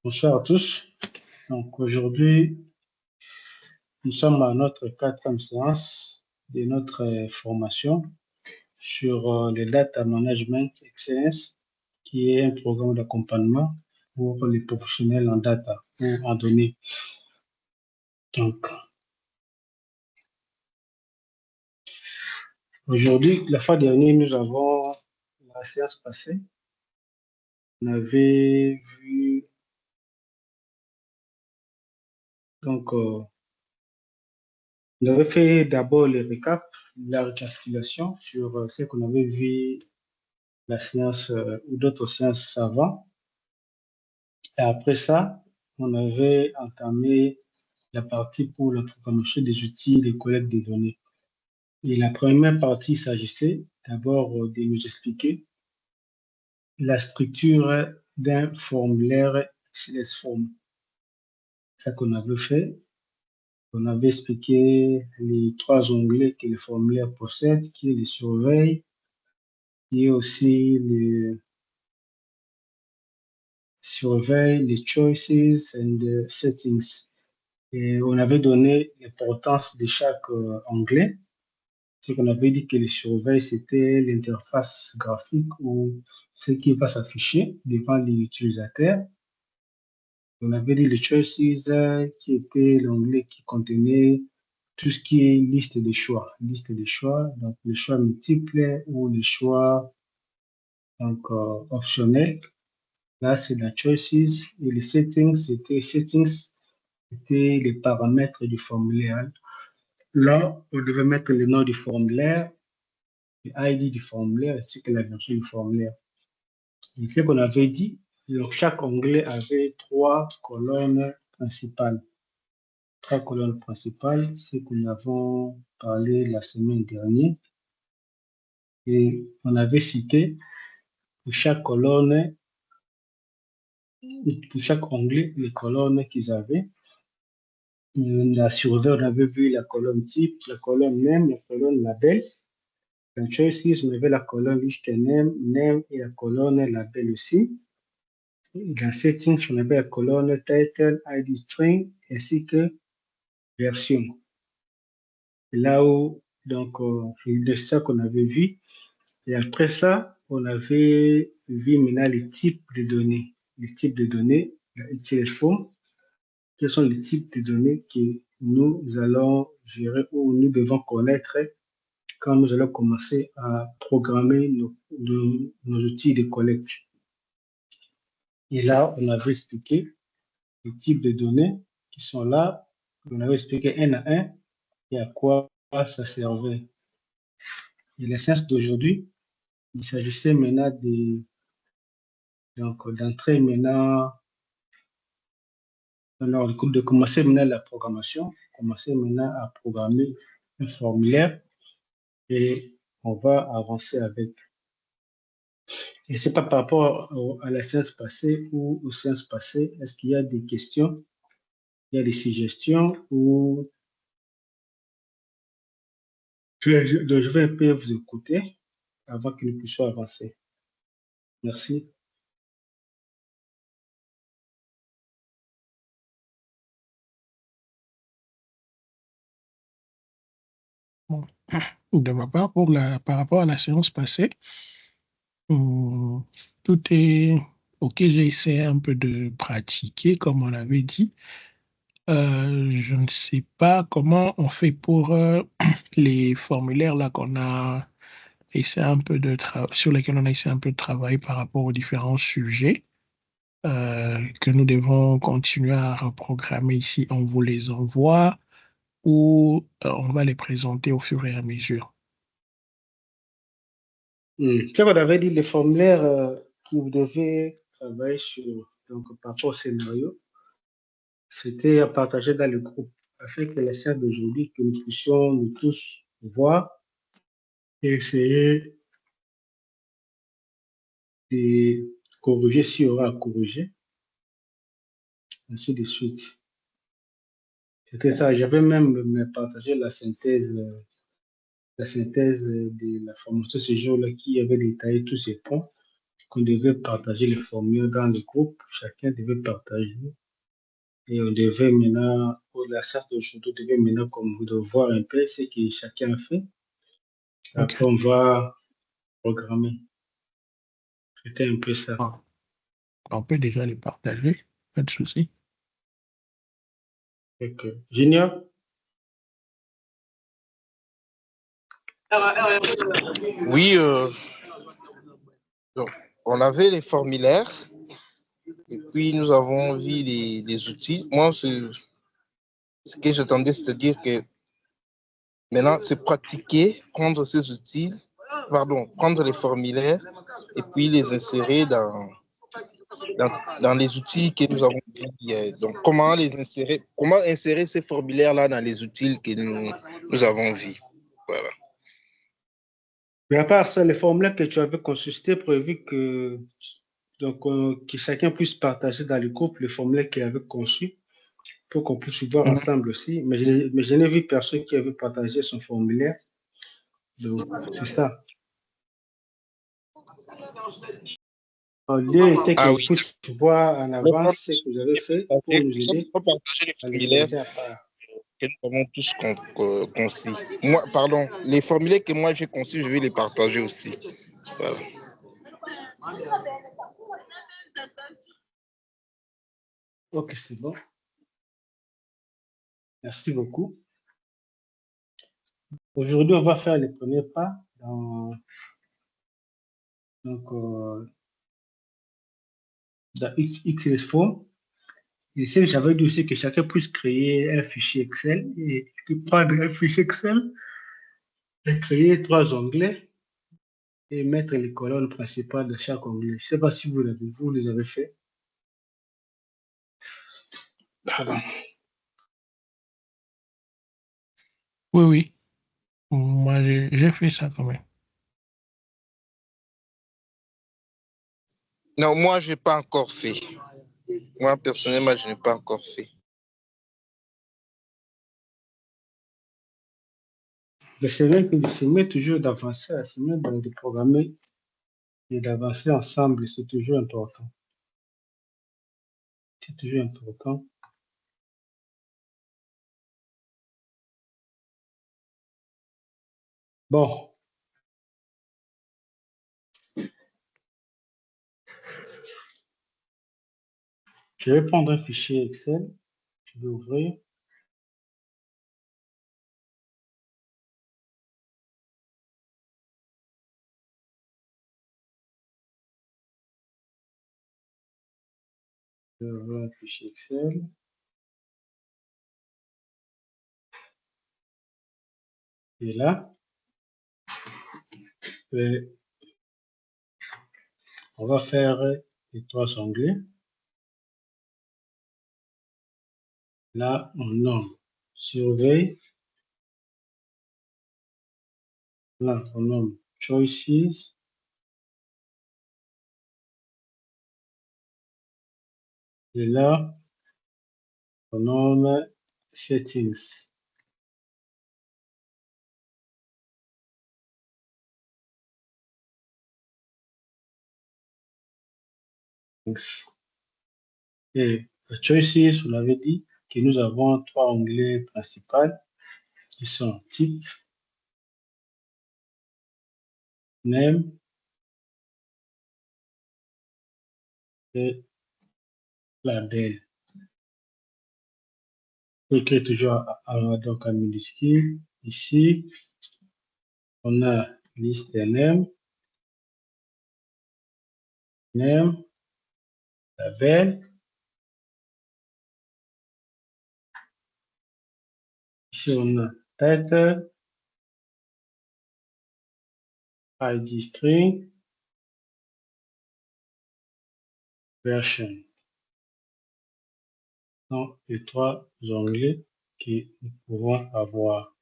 Bonsoir à tous. Donc aujourd'hui, nous sommes à notre quatrième séance de notre formation sur le Data Management Excellence, qui est un programme d'accompagnement pour les professionnels en data ou en données. Donc aujourd'hui, la fois dernière, nous avons la séance passée, on avait vu donc on avait fait d'abord le récap, la récapitulation sur ce qu'on avait vu la séance ou d'autres séances avant. Et après ça, on avait entamé la partie pour la programmation des outils de collecte des données. Et la première partie, il s'agissait d'abord de nous expliquer la structure d'un formulaire SLS-Form. C'est ça qu'on avait fait. On avait expliqué les trois onglets que le formulaire possède, qui est les surveilles, qui est aussi les surveilles, les choices and the settings. Et on avait donné l'importance de chaque onglet. C'est qu'on avait dit que le surveil, c'était l'interface graphique ou ce qui va s'afficher devant l'utilisateur. On avait dit les choices qui était l'onglet qui contenait tout ce qui est liste de choix. Liste de choix, donc les choix multiples ou les choix donc, optionnels. Là, c'est la choices. Et les settings, c'était les paramètres du formulaire. Là, on devait mettre le nom du formulaire, le ID du formulaire ainsi que la version du formulaire. Et ce qu'on avait dit, chaque onglet avait trois colonnes principales. Trois colonnes principales, c'est que nous avons parlé la semaine dernière. Et on avait cité pour chaque colonne, pour chaque onglet, les colonnes qu'ils avaient. La surveille, on avait vu la colonne type, la colonne name, la colonne label. Dans choices, on avait la colonne list name et la colonne label aussi. Et dans settings, on avait la colonne title, ID string ainsi que version. Et là où, donc, c'est ça qu'on avait vu. Et après ça, on avait vu maintenant les types de données. Les types de données, la ETL form. Quels sont les types de données que nous allons gérer ou nous devons connaître quand nous allons commencer à programmer nos outils de collecte. Et là, on avait expliqué les types de données qui sont là. On avait expliqué un à un et à quoi ça servait. Et la séance d'aujourd'hui, il s'agissait maintenant d'entrer maintenant, alors, de commencer maintenant la programmation, commencer maintenant à programmer un formulaire et on va avancer avec. Et c'est pas par rapport à la séance passée ou aux séances passées. Est-ce qu'il y a des questions, il y a des suggestions ou donc je vais un peu vous écouter avant que nous puissions avancer. Merci. Bon. De ma part, par rapport à la séance passée, tout est OK. J'ai essayé un peu de pratiquer, comme on l'avait dit. Je ne sais pas comment on fait pour les formulaires là qu'on a essayé un peu sur lesquels on a essayé un peu de travailler par rapport aux différents sujets que nous devons continuer à reprogrammer ici. On vous les envoie ou on va les présenter au fur et à mesure. Tu qu'on avait dit les formulaires que vous devez travailler sur, donc par rapport au scénario, c'était à partager dans le groupe, afin que la séance d'aujourd'hui, que nous puissions nous tous voir et essayer de corriger s'il y aura à corriger, ainsi de suite. C'était ça. J'avais même partagé la synthèse de la formation ce jour-là qui avait détaillé tous ces points qu'on devait partager les formulaires dans le groupe. Chacun devait partager. Et on devait maintenant, pour la séance d'aujourd'hui, on devait maintenant comme de voir un peu ce que chacun a fait. OK. Après, on va programmer. C'était un peu ça. Ah, on peut déjà les partager, pas de souci. Ok. Junior? Oui, donc, on avait les formulaires et puis nous avons vu les outils. Moi, ce que j'attendais, c'est-à-dire que maintenant, c'est pratiquer, prendre ces outils, pardon, prendre les formulaires et puis les insérer dans les outils que nous avons vus. Donc, comment insérer ces formulaires-là dans les outils que nous avons vus. Voilà. Mais à part ça, les formulaires que tu avais conçus, c'était prévu que chacun puisse partager dans le groupe les formulaires qu'il avait conçus pour qu'on puisse voir Mhm. ensemble aussi. Mais je n'ai vu personne qui avait partagé son formulaire. Donc, c'est ça. L'idée était Ah que oui. je puisse voir en Les avance ce que vous avez fait pour nous nous aider avons partagé les à les formulaires réaliser à part. que nous avons tous conçus. Moi, pardon, les formulaires que moi j'ai conçus, je vais les partager aussi. Voilà. Ok, c'est bon. Merci beaucoup. Aujourd'hui, on va faire les premiers pas donc, dans XS4. Et ce que j'avais dit aussi que chacun puisse créer un fichier Excel et prendre un fichier Excel et créer 3 onglets et mettre les colonnes principales de chaque onglet. Je ne sais pas si vous les avez fait. Pardon. Oui, oui. Moi, j'ai fait ça quand même. Non, moi, je n'ai pas encore fait. Moi, personnellement, je n'ai pas encore fait. Mais c'est vrai que c'est mieux toujours d'avancer, c'est mieux de programmer et d'avancer ensemble, c'est toujours important. C'est toujours important. Bon, je vais prendre un fichier Excel, je vais ouvrir. Je vais ouvrir un fichier Excel. Et là, on va faire les 3 onglets. Là, on nomme surveille. Là, on nomme choices. Et là, on nomme settings. Et choices, on avait dit que nous avons 3 onglets principaux qui sont type, name et label. Écrit toujours donc en minuscule. Ici, on a liste name, label. Ici, on a title, ID string, version. Sont les 3 onglets que nous pouvons avoir.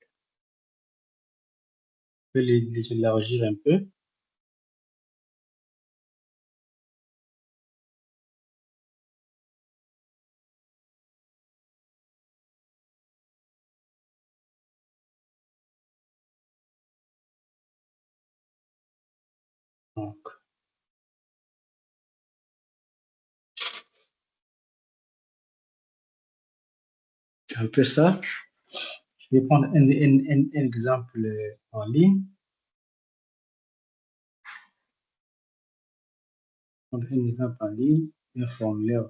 Je vais les élargir un peu. Donc, un peu ça. Je vais prendre un exemple en ligne. Prendre un exemple en ligne, un formulaire.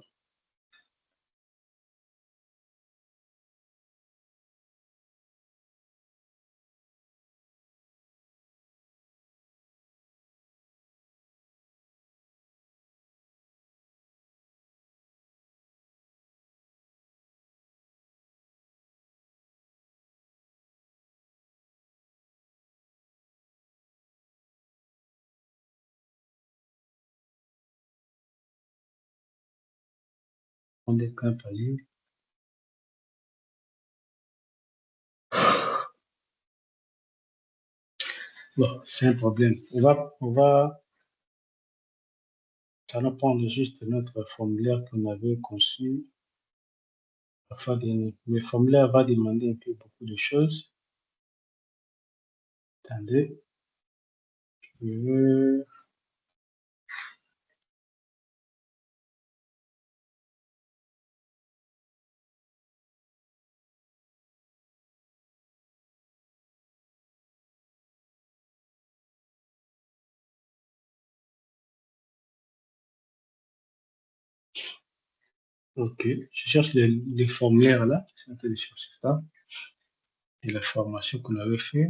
Prendre un exemple en ligne. Bon, c'est un problème. Allons prendre juste notre formulaire qu'on avait conçu. Le formulaire va demander un peu beaucoup de choses. Attendez. Je veux... Ok, je cherche les formulaires là. Je suis en train de chercher ça. Et la formation qu'on avait fait.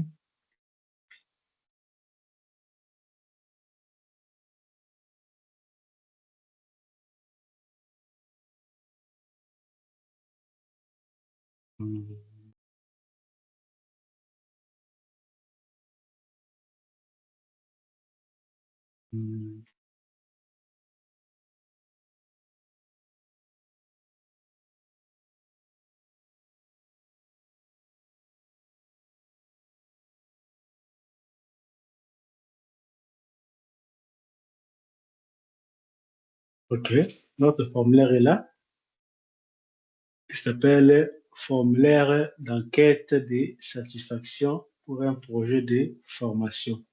Hmm, hmm. Ok, notre formulaire est là. Il s'appelle formulaire d'enquête de satisfaction pour un projet de formation.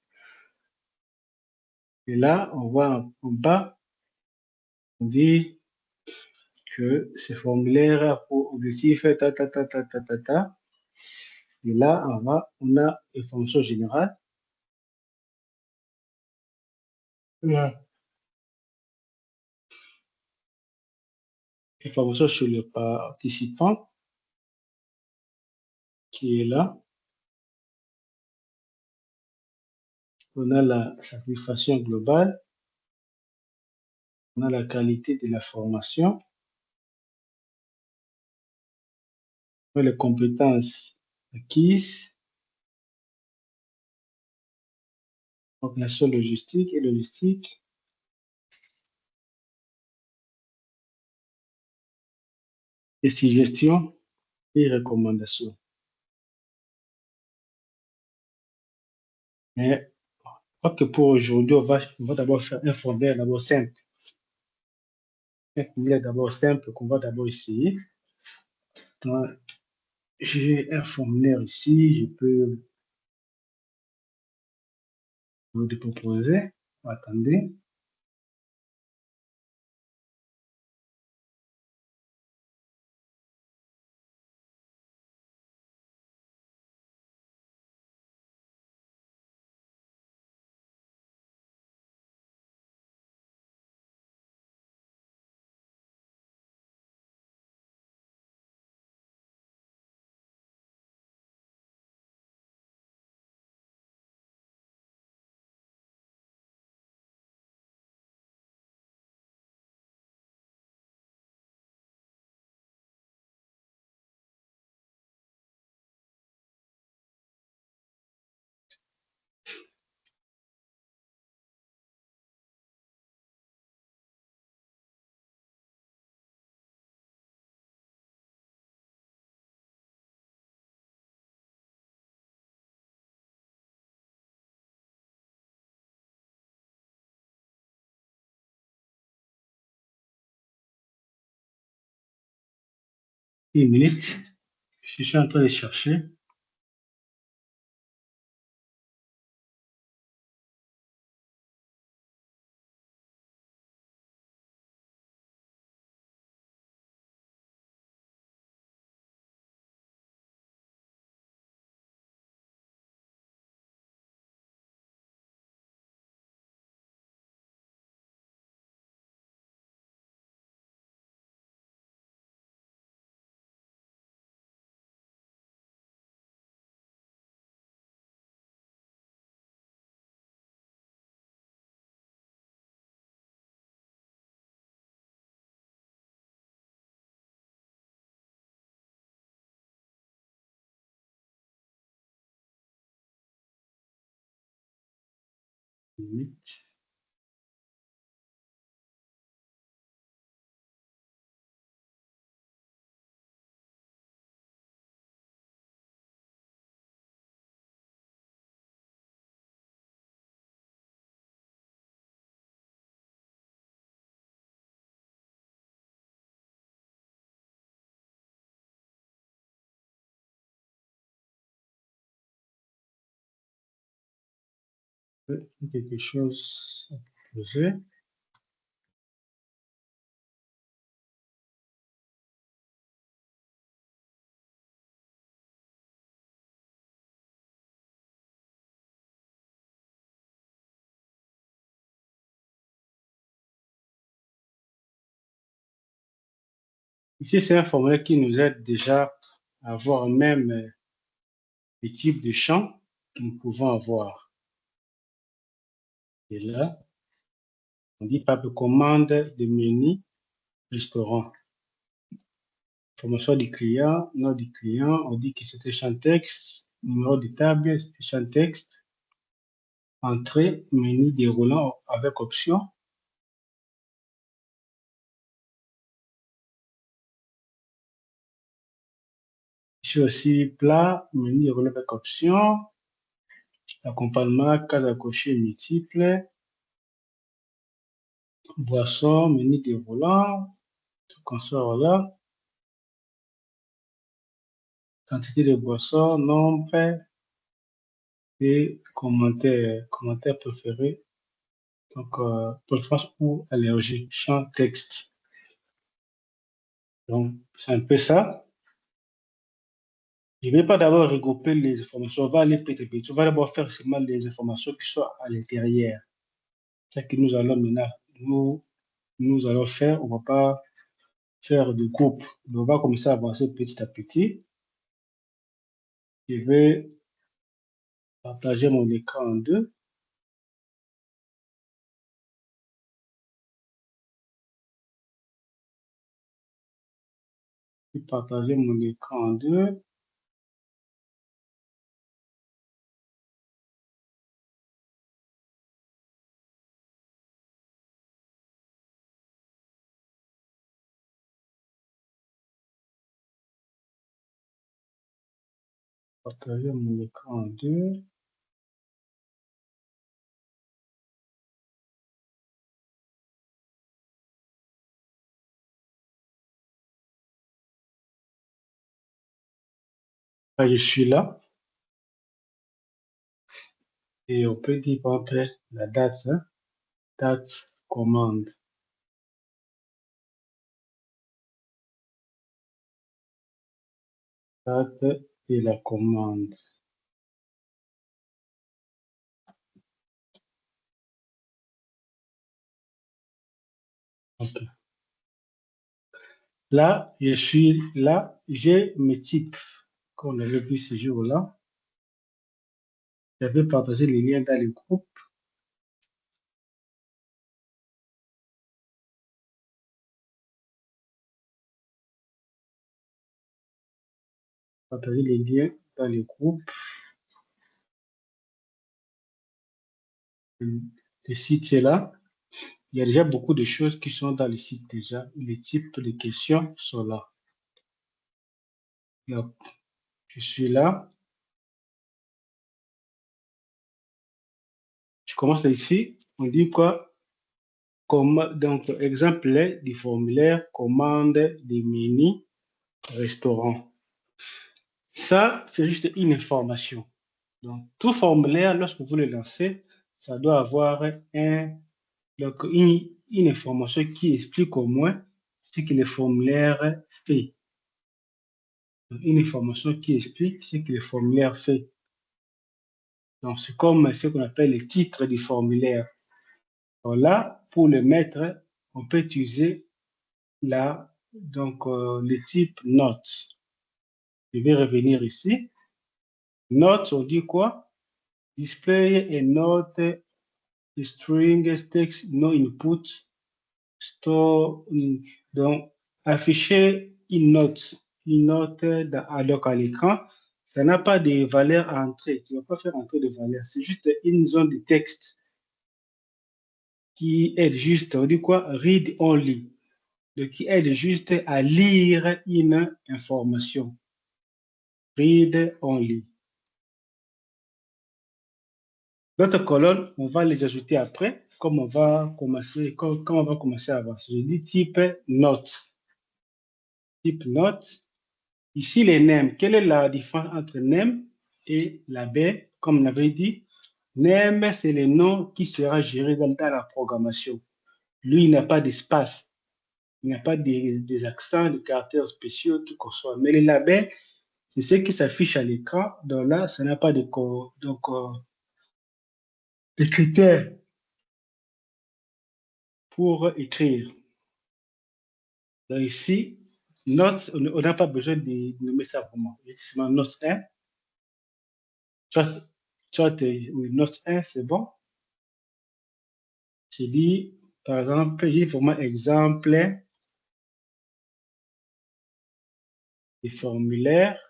Et là, on voit en bas, on dit que ce formulaire a pour objectif ta, ta, ta, ta, ta, ta, ta. Et là, en bas, on a information générale. Ouais. Information sur le participant qui est là. On a la satisfaction globale. On a la qualité de la formation. On a les compétences acquises. Organisation logistique et logistique. Et suggestions et recommandations. Mais je crois que pour aujourd'hui, on va d'abord faire un formulaire d'abord simple. Un formulaire d'abord simple qu'on va d'abord essayer. Donc, j'ai un formulaire ici, je peux vous le proposer. Attendez. Une minute. Je suis en train de chercher. limite. Quelque chose à proposer. Ici, c'est un formulaire qui nous aide déjà à avoir même les types de champs que nous pouvons avoir. Et là, on dit pas de commande de menu restaurant. Information du client, nom du client, on dit que c'était champ texte, numéro de table, c'était champ texte, entrée, menu déroulant avec option. Ici aussi, plat, menu déroulant avec option, accompagnement, case à cocher multiple, boisson, menu déroulant, tout qu'on sort là. Quantité de boissons, nombre et commentaires préférés. Donc, préférence ou allergie, champ texte. Donc, c'est un peu ça. Je ne vais pas d'abord regrouper les informations. On va aller petit à petit. On va d'abord faire seulement les informations qui sont à l'intérieur. C'est ce que nous allons maintenant, nous allons faire. On ne va pas faire de groupe. On va commencer à avancer petit à petit. Je vais partager mon écran en deux. Je vais partager mon écran en deux. Partager mon écran en deux. Là, je suis là. Et on peut dire par exemple la date, hein? Date commande. Date et la commande. Ok. Là, je suis là, j'ai mes types qu'on avait vu ce jour-là. J'avais partagé les liens dans les groupes. Partager les liens dans les groupes. Le site est là. Il y a déjà beaucoup de choses qui sont dans le site déjà. Les types de questions sont là. Donc, je suis là. Je commence ici. On dit quoi? Donc, exemple du formulaire commande des menus restaurant. Ça, c'est juste une information. Donc, tout formulaire, lorsque vous le lancez, ça doit avoir donc une information qui explique au moins ce que le formulaire fait. Donc, une information qui explique ce que le formulaire fait. Donc, c'est comme ce qu'on appelle le titre du formulaire. Donc là, pour le mettre, on peut utiliser le type note. Je vais revenir ici. Note, on dit quoi? Display a note, string, text, no input, store. Donc, afficher une note donc à l'écran, ça n'a pas de valeur à entrer. Tu ne vas pas faire entrer de valeur. C'est juste une zone de texte qui aide juste, on dit quoi? Read only. Donc, qui aide juste à lire une information. Read only. D'autres colonnes, on va les ajouter après, comme on va commencer, quand on va commencer à avancer. Je dis type note. Type note. Ici, les names. Quelle est la différence entre name et label? Comme on avait dit, name, c'est le nom qui sera géré dans la programmation. Lui, il n'a pas d'espace. Il n'y a pas des accents, des caractères spéciaux, tout qu'on soit. Mais les labels, c'est ce qui s'affiche à l'écran. Donc là, ça n'a pas de critères pour écrire. Donc ici, notes, on n'a pas besoin de nommer ça vraiment. Justement, note 1. Oui, note 1, c'est bon. Je dis, par exemple, j'ai vraiment exemple des formulaires.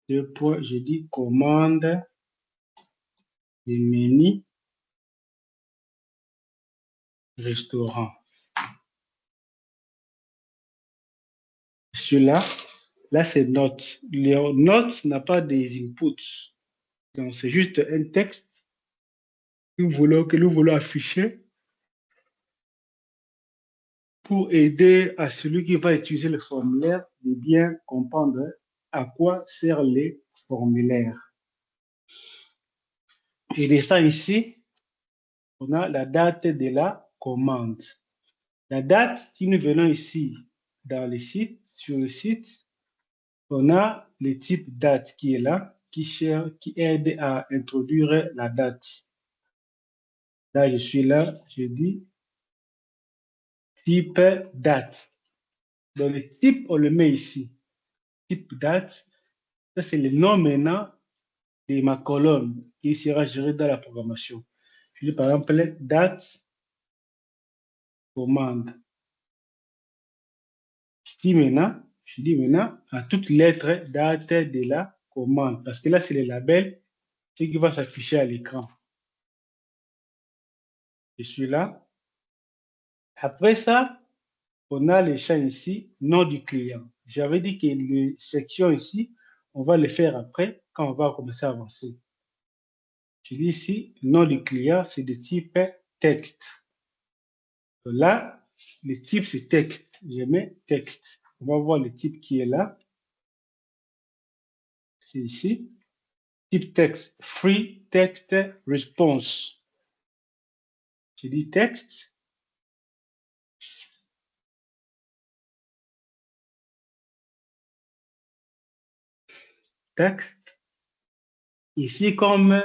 Deux points, je dis commande des menus restaurant. Celui-là, là c'est note. Les notes n'a pas des inputs. Donc c'est juste un texte que nous voulons afficher pour aider à celui qui va utiliser le formulaire de bien comprendre à quoi servent les formulaires. Et de ça ici, on a la date de la commande. La date, si nous venons ici dans le site, sur le site, on a le type date qui est là, qui aide à introduire la date. Là, je suis là, je dis type date. Donc, le type, on le met ici. Type date, ça c'est le nom maintenant de ma colonne qui sera gérée dans la programmation. Je dis par exemple date commande. Je dis maintenant à toute lettre date de la commande parce que là c'est le label, ce qui va s'afficher à l'écran. Je suis là. Après ça, on a les champs ici, nom du client. J'avais dit que les sections ici, on va les faire après quand on va commencer à avancer. Je dis ici, nom du client, c'est de type texte. Là, le type, c'est texte. Je mets texte. On va voir le type qui est là. C'est ici. Type texte, free text response. Je dis texte. Texte. Ici, comme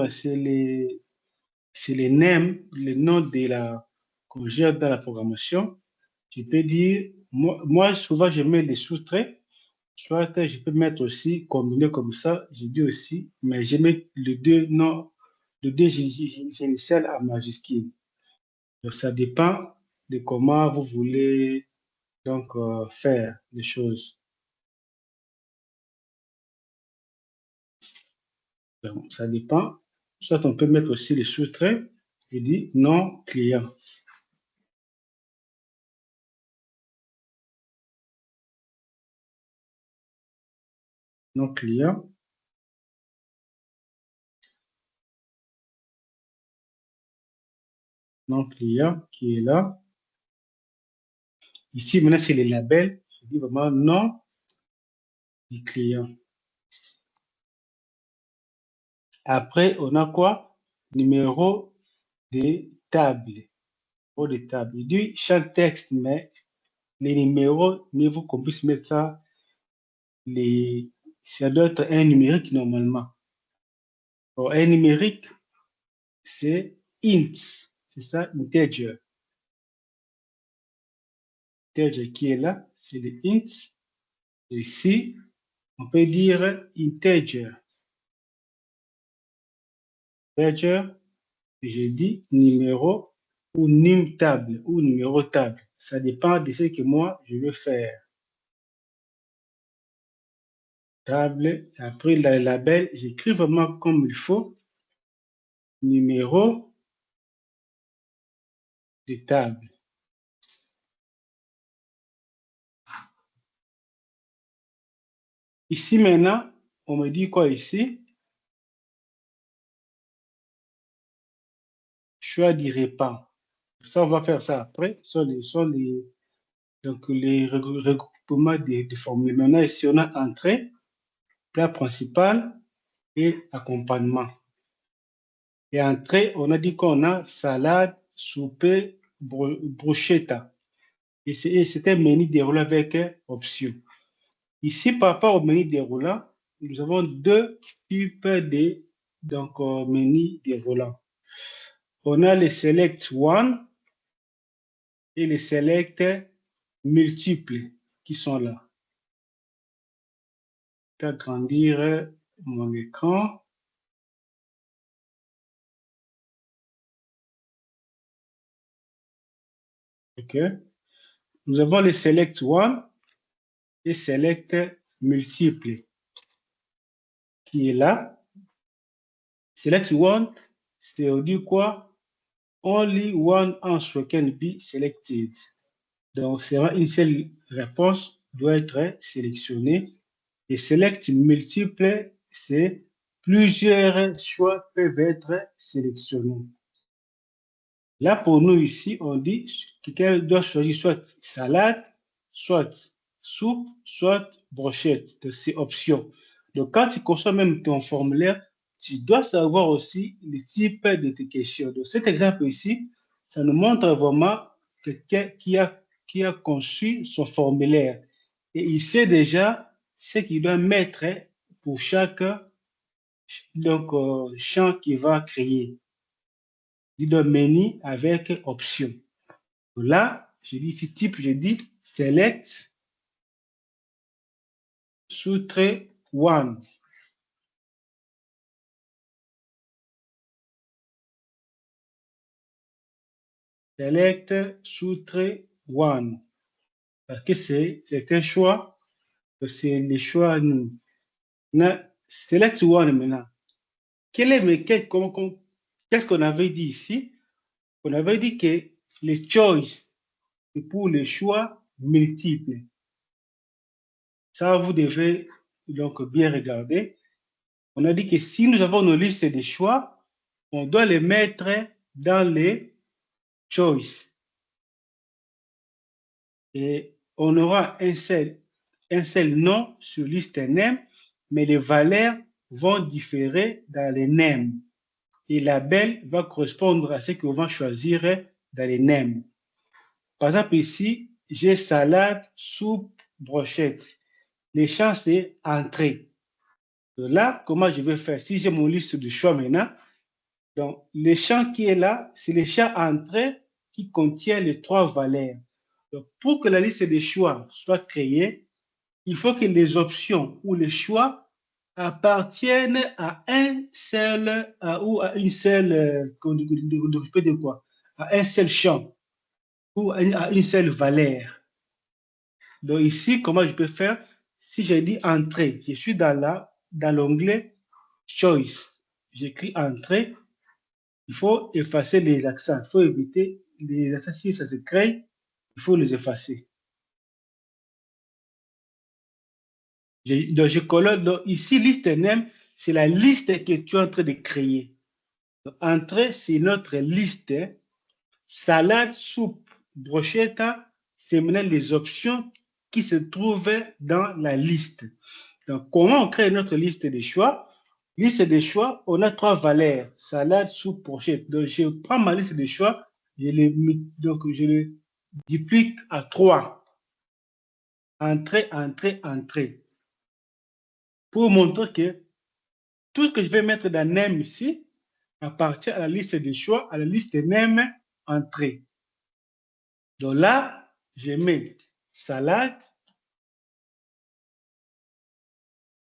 c'est les names, le nom de la qu'on gère dans la programmation, je peux dire, moi souvent je mets les sous-traits, soit je peux mettre aussi combiné comme ça, je dis aussi, mais je mets les deux noms, les deux initiales à majuscule. Donc ça dépend de comment vous voulez donc faire les choses. Donc ça dépend. Soit on peut mettre aussi les sous-traits, je dis non client. Non client. Non client qui est là. Ici, maintenant, c'est les labels. Je dis vraiment nom du client. Après, on a quoi? Numéro de table. Numéro de table. Je dis champ texte, mais les numéros, mieux vaut qu'on puisse mettre ça. Ça doit être un numérique normalement. Or, un numérique, c'est int. C'est ça, integer. Integer qui est là, c'est le int. Et ici, on peut dire integer. Integer, je dis numéro ou num table ou numéro table. Ça dépend de ce que moi, je veux faire. table. Après, dans le label, j'écris vraiment comme il faut. Numéro de table. Ici, maintenant, on me dit quoi ici? Choix du repas. Ça, on va faire ça après. Donc, les regroupements des formules. Maintenant, ici, on a entrée, plat principal et accompagnement. Et entrée, on a dit qu'on a salade, souper, bruschetta. Et c'était un menu déroulé avec option. Ici, par rapport au menu déroulant, nous avons deux types de menu déroulant. On a les Select One et les Select multiples qui sont là. Je vais agrandir mon écran. OK. Nous avons les Select One et Select multiples qui est là. Select One, c'est on dit quoi? Only one answer can be selected. Donc, c'est une seule réponse doit être sélectionnée. Et select multiple, c'est plusieurs choix peuvent être sélectionnés. Là, pour nous ici, on dit que quelqu'un doit choisir soit salade, soit soupe, soit brochette. Donc, c'est option. Donc, quand tu consommes même ton formulaire, tu dois savoir aussi le type de tes questions. Donc, cet exemple ici, ça nous montre vraiment quelqu'un qui a conçu son formulaire. Et il sait déjà ce qu'il doit mettre pour chaque champ qu'il va créer. Il doit menu avec option. Là, je dis ici type, je dis select sous-trait one. Select sous-trait one. Parce que c'est un choix, c'est les choix nous. Select one maintenant. Qu'est-ce qu'on avait dit ici? On avait dit que les choices, c'est pour les choix multiples. Ça, vous devez donc bien regarder. On a dit que si nous avons nos listes de choix, on doit les mettre dans les choices. Et on aura un seul nom sur liste name, mais les valeurs vont différer dans les names. Et la label va correspondre à ce qu'on va choisir dans les names. Par exemple, ici, j'ai salade, soupe, brochette. Les champs, c'est entrée. Donc là, comment je vais faire? Si j'ai mon liste de choix maintenant, donc le champ qui est là, c'est le champ entrée qui contient les trois valeurs. Donc, pour que la liste des choix soit créée, il faut que les options ou les choix appartiennent à un seul ou à une seule à un seul champ ou à une seule valeur. Donc ici, comment je peux faire? Si j'ai dit entrée, je suis dans l'onglet choice. J'écris entrée. Il faut effacer les accents. Il faut éviter les accents. Si ça se crée, il faut les effacer. Donc, je colonne. Donc, ici, liste name, c'est la liste que tu es en train de créer. Donc, entrée, c'est notre liste. Salade, soupe, brochetta, c'est maintenant les options qui se trouvent dans la liste. Donc, comment on crée notre liste de choix? Liste de choix, on a trois valeurs, salade, soupe, brochette. Donc, je prends ma liste de choix, je le duplique à 3. Entrée, entrée, entrée. Pour montrer que tout ce que je vais mettre dans name ici appartient à la liste de choix, à la liste name entrée. Donc là, je mets salade,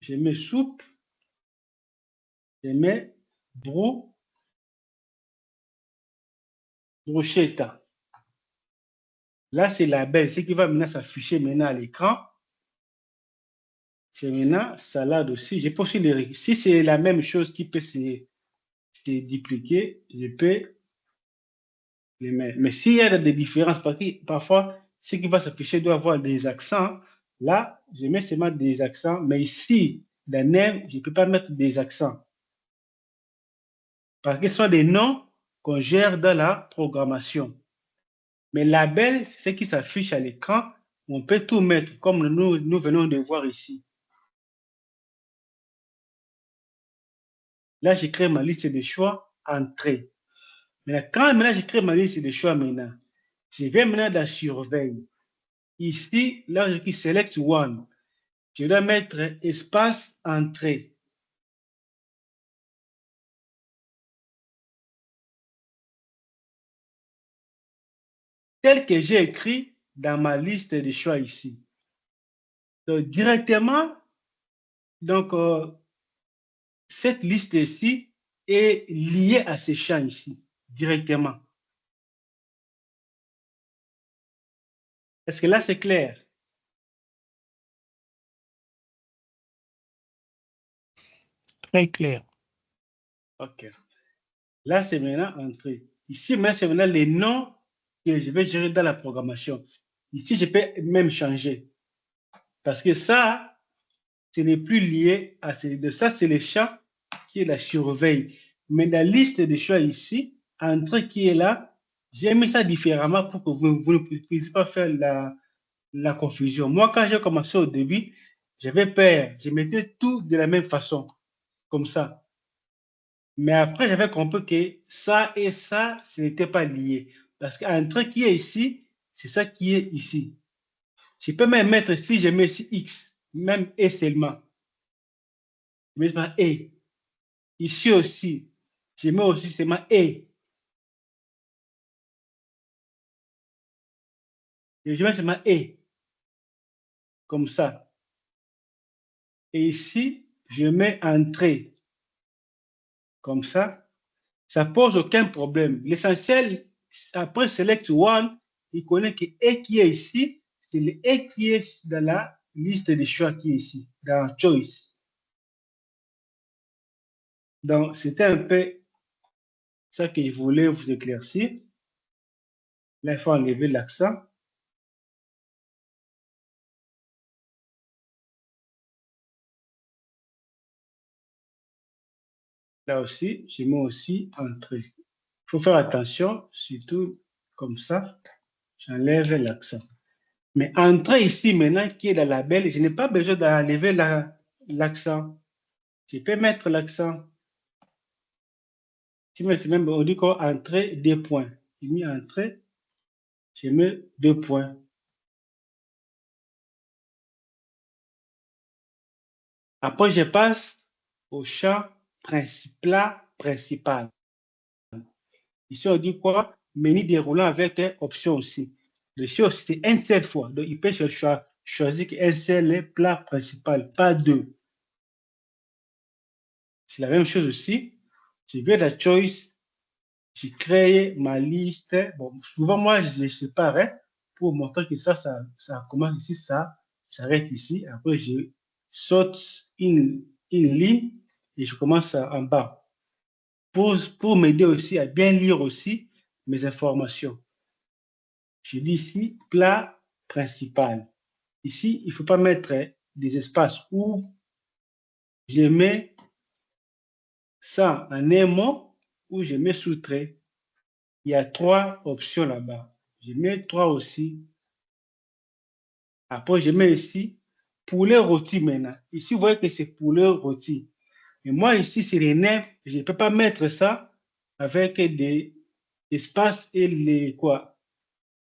je mets soupe, je mets bruschetta. Là, c'est la belle, ce qui va maintenant s'afficher maintenant à l'écran. C'est maintenant salade aussi. Je peux aussi si c'est la même chose qui peut se dupliquer, je peux les mettre. Mais s'il y a des différences, parce que parfois, ce qui va s'afficher doit avoir des accents. Là, je mets seulement des accents, mais ici, dans name, je ne peux pas mettre des accents. Parce que ce sont des noms qu'on gère dans la programmation. Mais label, c'est ce qui s'affiche à l'écran. On peut tout mettre, comme nous venons de voir ici. Là, je crée ma liste de choix entrée. Maintenant, quand je crée ma liste de choix maintenant, je vais maintenant dans surveille. Ici, là, je clique select one. Je dois mettre espace entrée. Tel que j'ai écrit dans ma liste de choix ici. Donc, directement, donc, cette liste ici est liée à ces champs ici, directement. Est-ce que là, c'est clair? Très clair. OK. Là, c'est maintenant entrée. Ici, maintenant, c'est maintenant les noms que je vais gérer dans la programmation. Ici, je peux même changer. Parce que ça, ce n'est plus lié à ça, c'est le champ qui est la surveille. Mais la liste des choix ici, entrée qui est là, j'ai mis ça différemment pour que vous ne puissiez pas faire la confusion. Moi, quand j'ai commencé au début, j'avais peur. Je mettais tout de la même façon, comme ça. Mais après, j'avais compris que ça et ça, ce n'était pas lié. Parce qu'un truc qui est ici, c'est ça qui est ici. Je peux même mettre, si je mets ici X, même et seulement. Je mets seulement et. Ici aussi, je mets aussi seulement et. Et je mets seulement et. Comme ça. Et ici, je mets entrée. Comme ça. Ça pose aucun problème. L'essentiel, après select one, il connaît que et qui est ici, c'est le et qui est dans la liste des choix qui est ici, dans choice. Donc, c'était un peu ça que je voulais vous éclaircir. Là, il faut enlever l'accent. Là aussi, je mets aussi entrée. Il faut faire attention, surtout comme ça, j'enlève l'accent. Mais entrée ici, maintenant, qui est dans la label, je n'ai pas besoin d'enlever l'accent. Je peux mettre l'accent. Si c'est même, on dit quoi, entrée, 2 points. J'ai mis entrée, je mets 2 points. Après, je passe au champ principal. Ici, on dit quoi? Menu déroulant avec option aussi. Le choix, c'est une seule fois. Donc, il peut choisir un seul plat principal, pas deux. C'est la même chose aussi. Je vais dans Choice, je crée ma liste. Bon, souvent, moi, je sépare pour montrer que ça commence ici, ça s'arrête ici. Après, je saute une ligne et je commence en bas. Pour m'aider aussi à bien lire aussi mes informations. Je dis ici, plat principal. Ici, il ne faut pas mettre des espaces où je mets ça en un mot ou je mets sous-trait. Il y a 3 options là-bas. Je mets 3 aussi. Après, je mets ici poulet rôti maintenant. Ici, vous voyez que c'est poulet rôti. Et moi, ici, c'est les nerfs. Je ne peux pas mettre ça avec des espaces et les quoi.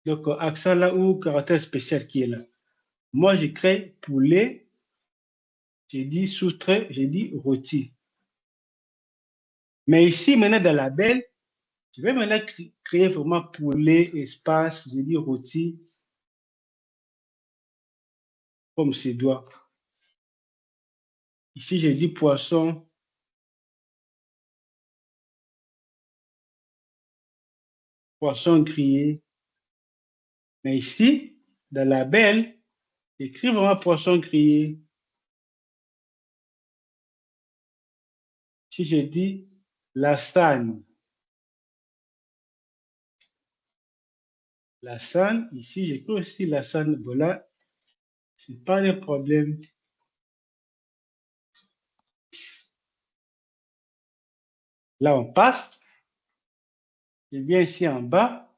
Donc, accent là ou caractère spécial qui est là. Moi, je crée poulet. J'ai dit sous-trait, j'ai dit rôti. Mais ici, maintenant, dans la belle, je vais maintenant créer vraiment poulet, espace, j'ai dit rôti, comme c'est doit. Ici, j'ai dit poisson, poisson grillé. Mais ici, dans la belle, j'écris vraiment poisson grillé. Si je dis lasagne, ici, j'écris aussi lasagne. Voilà, ce n'est pas de problème. Là, on passe. Je viens ici en bas.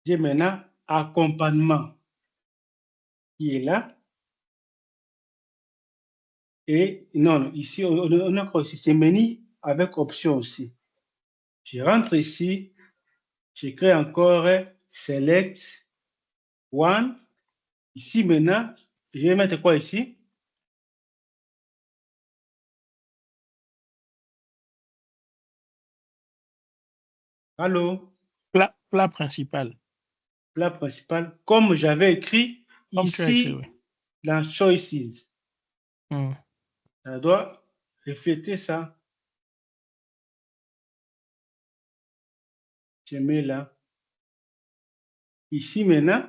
J'ai maintenant accompagnement qui est là. Et non, ici, on a encore ici, c'est menu avec option aussi. Je rentre ici, je crée encore Select One. Ici, maintenant, je vais mettre quoi ici? Allô? Plat principal. Plat principal, comme j'avais écrit Comme tu as écrit, oui. ici dans Choices. Ça doit refléter ça. Je mets là. Ici, maintenant,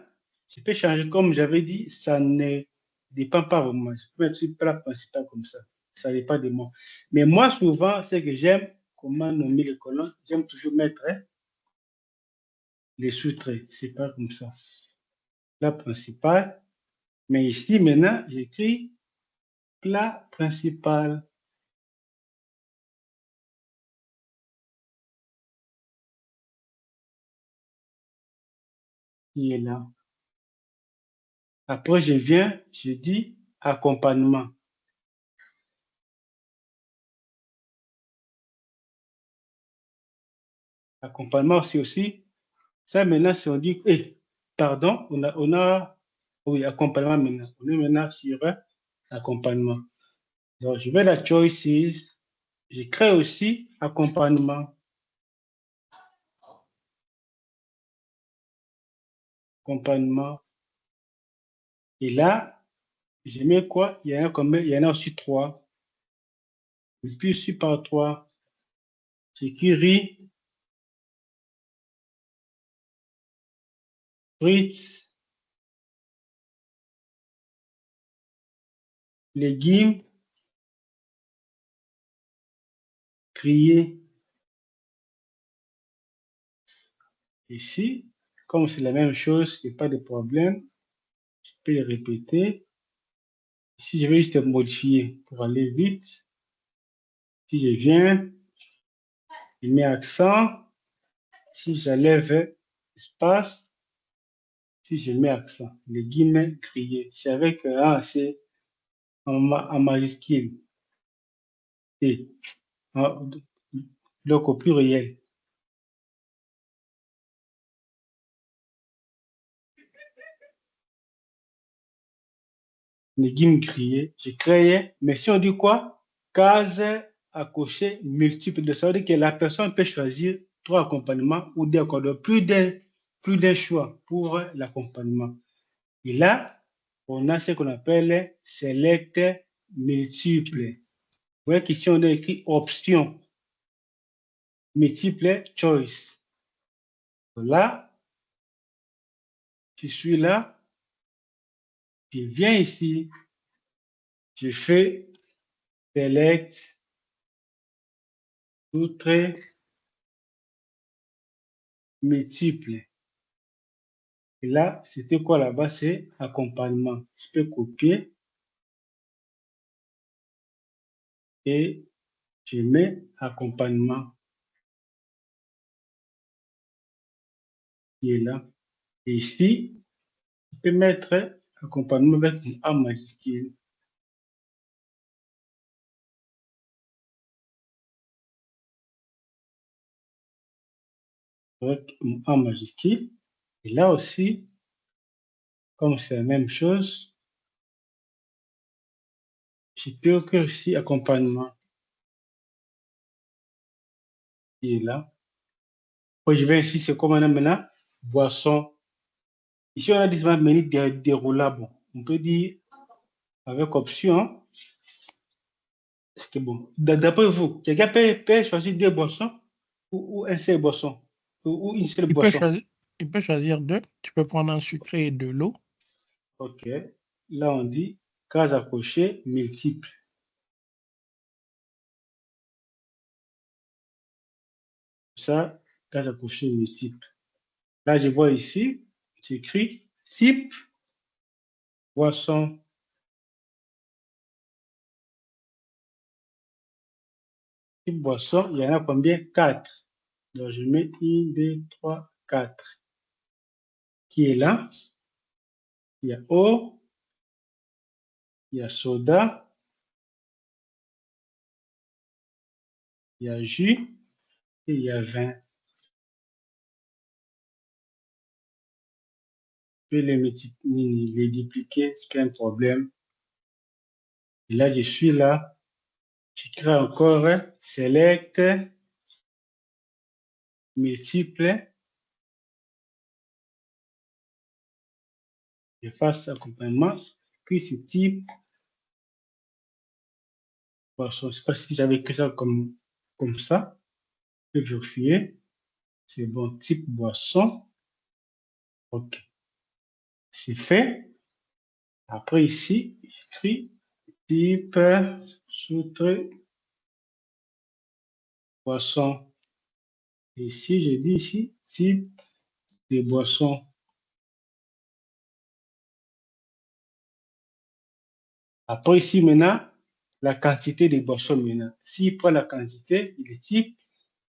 je peux changer comme j'avais dit, ça ne dépend pas vraiment. Je peux mettre sur plat principal comme ça. Ça dépend de moi. Mais moi, souvent, c'est que j'aime comment nommer les colonnes. J'aime toujours mettre les sous-traits. C'est pas comme ça. Plat principal. Mais ici, maintenant, j'écris plat principal. Qui est là. Après, je viens, je dis accompagnement. Accompagnement aussi. Ça, maintenant, si on dit, pardon, oui, accompagnement maintenant. On est maintenant sur accompagnement. Donc, je vais à la Choices. Je crée aussi accompagnement. Accompagnement. Et là, je mets quoi? Il y en a combien? Il y en a aussi 3. Je puis ici par 3. J'écris frites, légumes, grillés. Ici, comme c'est la même chose, il n'y a pas de problème. Je peux le répéter. Ici, je vais juste modifier pour aller vite. Si je viens, je mets accent. Si j'enlève espace, si je mets accent, légumes grillés. C'est avec c'est en majuscule. Et donc au pluriel. Légumes grillés. J'ai créé, mais si on dit quoi? Case à cocher multiple. Ça veut dire que la personne peut choisir 3 accompagnements ou des accords, plus d'un choix pour l'accompagnement. Et là, on a ce qu'on appelle select multiple. Vous voyez qu'ici, on a écrit option, multiple choice. Là, je suis là, je viens ici, je fais select, sous-trait, multiple. Et là, c'était quoi là-bas? C'est accompagnement. Je peux copier et je mets accompagnement qui est là. Et ici, je peux mettre accompagnement avec un A majuscule. Avec un A majuscule. Et là aussi, comme c'est la même chose, je peux écrire aussi accompagnement qui est là. Puis je vais ici, c'est comme on a maintenant boisson. Ici, on a différents menus déroulables. On peut dire avec option. C'est bon. D'après vous, quelqu'un peut choisir 2 boissons ou un seul boisson ou une seule boisson. Il peut choisir 2. Tu peux prendre un sucré et de l'eau. OK. Là, on dit case à cocher multiple. ça quand j'ai coché le type. Là, je vois ici, j'écris type boisson. Type boisson, il y en a combien? 4. Donc, je mets 1, 2, 3, 4. Qui est là? Il y a eau, il y a soda, il y a jus et il y a vin. Je peux les dupliquer, c'est pas un problème. Et là, je suis là. Je crée encore select multiple. Je fasse accompagnement. Puis ce type boisson. Je ne sais pas si j'avais écrit ça comme ça. Je peux vérifier. C'est bon. Type boisson. OK. C'est fait. Après ici, j'écris type soutre boisson. Ici, je dis ici type de boisson. Après ici maintenant, la quantité de boissons maintenant. S'il prend la quantité, le type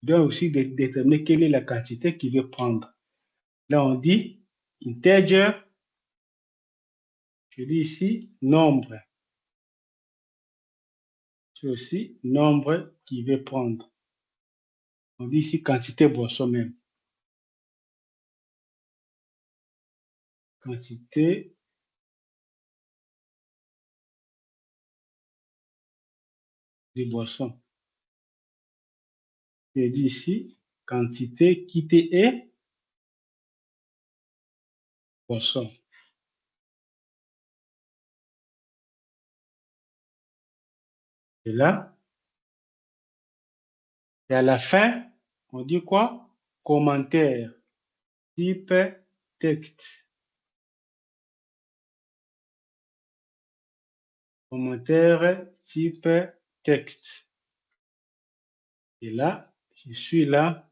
doit aussi déterminer quelle est la quantité qu'il veut prendre. Là, on dit integer. Je dis ici nombre. C'est aussi nombre qu'il veut prendre. On dit ici quantité boisson même. Quantité de boisson. Je dis ici quantité qui est boisson. Et là, et à la fin, on dit quoi? Commentaire, type texte. Commentaire, type texte. Et là, je suis là,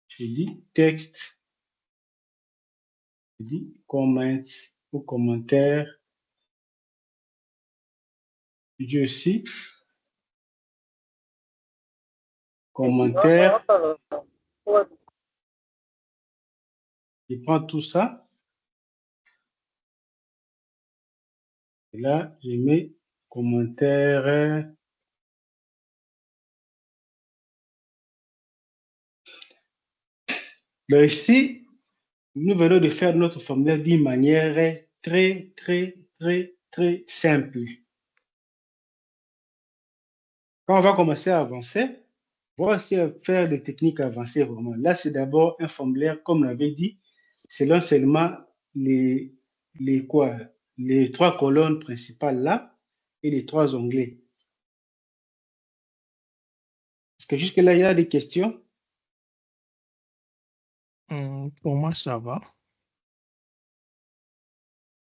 je dis texte, je dis comment ou commentaire. Je dis aussi commentaire. Je prends tout ça. Et là, je mets commentaire. Mais ici, nous venons de faire notre formulaire d'une manière très, très, très, très simple. Quand on va commencer à avancer, on va aussi faire des techniques avancées vraiment. Là, c'est d'abord un formulaire, comme on l'avait dit, selon seulement les 3 colonnes principales là et les 3 onglets. Est-ce que jusque-là, il y a des questions? Pour moi, ça va.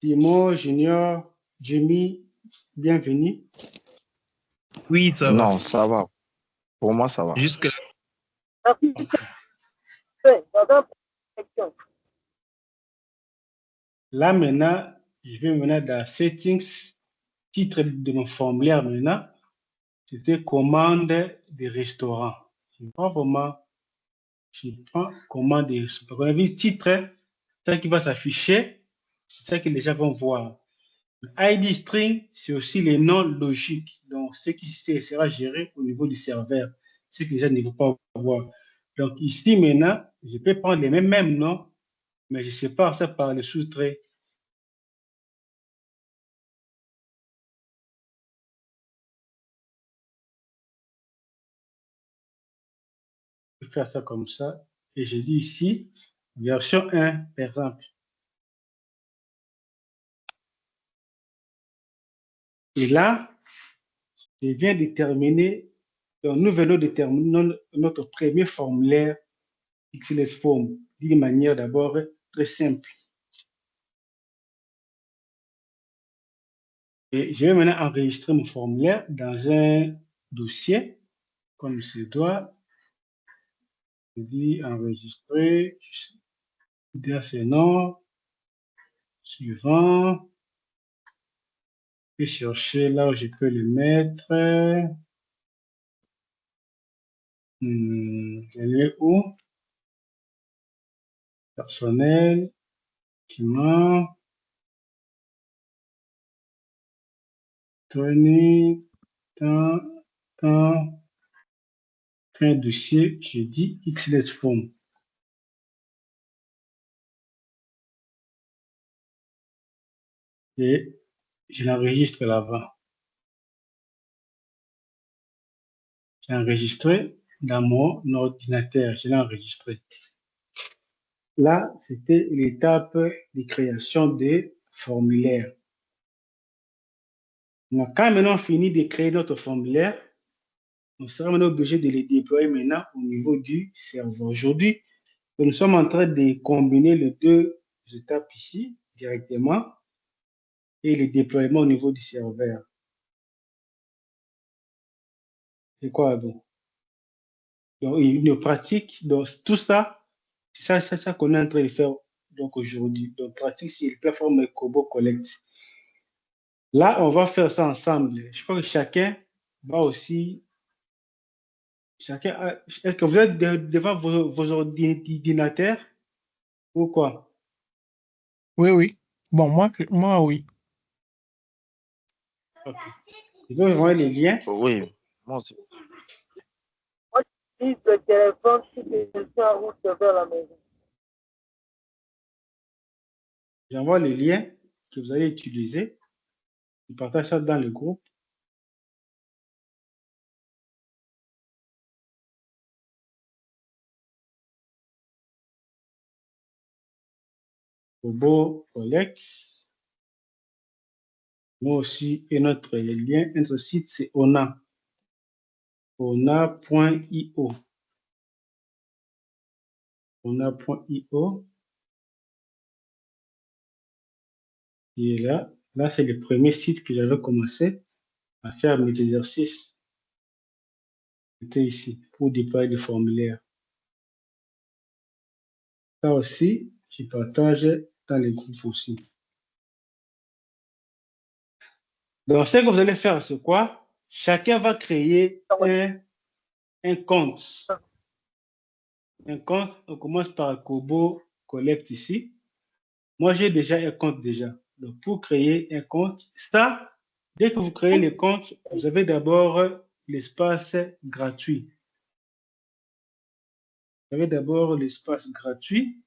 Timo, Junior, Jimmy, bienvenue. Oui, ça va. Non, ça va. Pour moi, ça va. Jusque Là, maintenant, je vais maintenant dans Settings, titre de mon formulaire maintenant, c'était commande des restaurants. Je prends commande des restaurants. On a vu titre, c'est ça qui va s'afficher, c'est ça que les gens vont voir. ID string, c'est aussi les noms logiques, donc ce qui sera géré au niveau du serveur, ce que les gens ne vont pas voir. Donc ici maintenant, je peux prendre les mêmes noms, mais je sépare ça par le sous-trait. Je vais faire ça comme ça, et je dis ici, version 1, par exemple. Et là, je viens de terminer, donc nous venons de terminer notre premier formulaire XLS Form d'une manière d'abord très simple. Et je vais maintenant enregistrer mon formulaire dans un dossier, comme il se doit. Je dis enregistrer. Je dis ce nom. Suivant. Je vais chercher là où je peux le mettre. Je l'ai où? Personnel. Document. Données. Temps. Temps. Un dossier. Je dis XLS Form. Et je l'enregistre là-bas. J'ai enregistré dans mon ordinateur. Je l'ai enregistré. Là, c'était l'étape de création des formulaires. Donc, quand maintenant on finit de créer notre formulaire, on sera maintenant obligé de les déployer maintenant au niveau du serveur. Aujourd'hui, nous sommes en train de combiner les deux étapes ici directement et le déploiement au niveau du serveur. C'est quoi donc? Donc, une pratique, donc tout ça, c'est ça qu'on est en train de faire donc aujourd'hui. Donc, pratique sur la plateforme Kobo Collect. Là, on va faire ça ensemble. Je crois que chacun va aussi. Est-ce que vous êtes devant vos ordinateurs ou quoi? Oui, oui. Bon, moi oui. Ok. Je vais vous envoyer les liens. Oui, moi aussi. Moi, j'utilise le téléphone si quelqu'un route vers la maison. J'envoie les liens que vous allez utiliser. Je partage ça dans le groupe. Kobo Collect. Moi aussi, et notre lien, notre site, c'est ONA. ONA.io. ONA.io. Et là, c'est le premier site que j'avais commencé à faire mes exercices. C'était ici, pour déployer le formulaire. Ça aussi, je partage dans les groupes aussi. Donc, ce que vous allez faire, c'est quoi? Chacun va créer un compte. Un compte, on commence par Kobo Collect ici. Moi, j'ai déjà un compte déjà. Donc, pour créer un compte, ça, dès que vous créez le compte, vous avez d'abord l'espace gratuit. Vous avez d'abord l'espace gratuit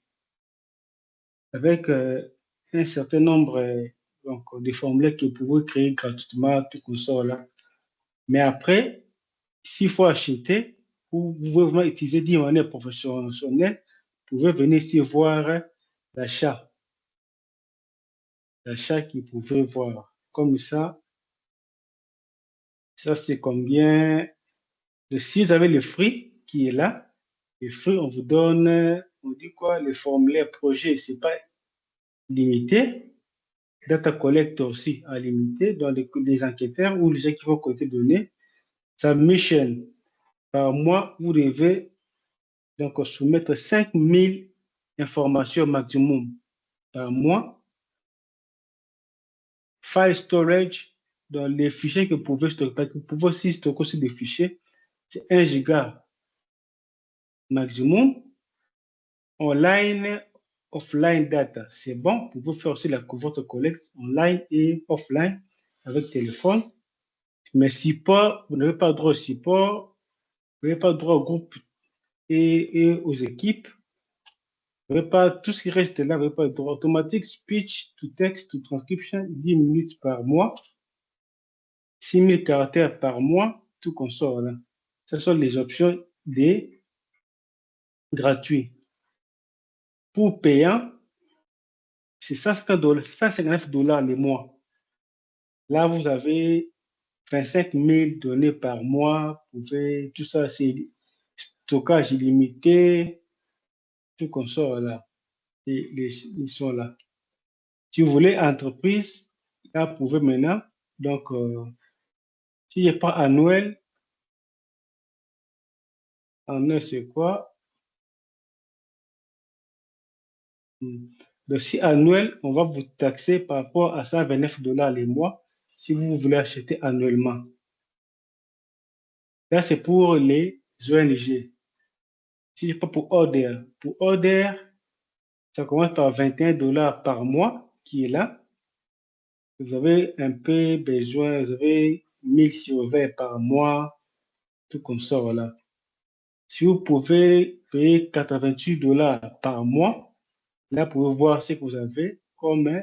avec un certain nombre donc, de formulaires que vous pouvez créer gratuitement, tout comme ça là. Mais après, s'il faut acheter, ou vous pouvez vraiment utiliser d'une manière professionnelle, vous pouvez venir ici voir l'achat. L'achat que vous pouvez voir. Comme ça c'est combien? Si vous avez le fruit qui est là, le fruit, on vous donne, on dit quoi? Le formulaire projet, c'est pas limité. Data collector aussi à limiter dans les enquêteurs ou les gens qui vont collecter des données. Submission, par mois, vous devez donc soumettre 5000 informations maximum par mois. File storage, dans les fichiers que vous pouvez stocker, parce que vous pouvez aussi stocker aussi des fichiers, c'est 1 giga maximum. Online, offline data, c'est bon. Vous pouvez faire aussi votre collecte online et offline avec téléphone. Mais support, vous n'avez pas droit au support, vous n'avez pas droit au groupe et aux équipes. Vous n'avez pas tout ce qui reste là, vous n'avez pas droit. Automatique speech to text to transcription, 10 minutes par mois, 6000 caractères par mois, tout qu'on sort là. Ce sont les options des gratuits. Pour payant, c'est $159 le mois. Là, vous avez 25 000 données par mois. Vous pouvez, tout ça, c'est stockage illimité, tout comme ça là. Et ils sont là. Si vous voulez entreprise, là, vous pouvez maintenant. Donc, si il n'y a pas annuel c'est quoi? Donc, si annuel, on va vous taxer par rapport à 129 $ les mois si vous voulez acheter annuellement. Là, c'est pour les ONG. Si je pas pour Order. Pour Order, ça commence par 21 $ par mois qui est là. Vous avez un peu besoin, vous avez 1000 surveillants par mois, tout comme ça, voilà. Si vous pouvez payer 88 $ par mois, là, vous pouvez voir ce que vous avez comme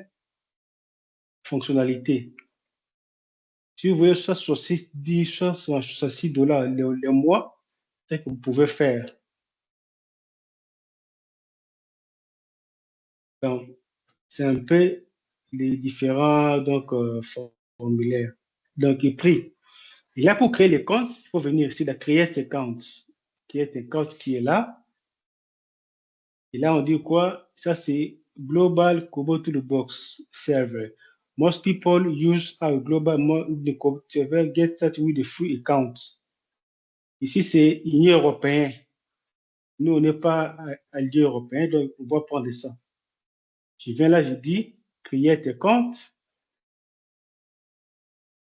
fonctionnalité. Si vous voulez 66 $, le mois, c'est ce que vous pouvez faire. Donc, c'est un peu les différents formulaires. Donc, les prix. Et là, pour créer les comptes, il faut venir ici, la Create Account. Create Account qui est là. Et là, on dit quoi? Ça, c'est Global Kobo Toolbox Server. Most people use our global server get started with a free account. Ici, c'est Union européenne. Nous, on n'est pas à l'Union européenne, donc on va prendre ça. Je viens là, je dis Create Account.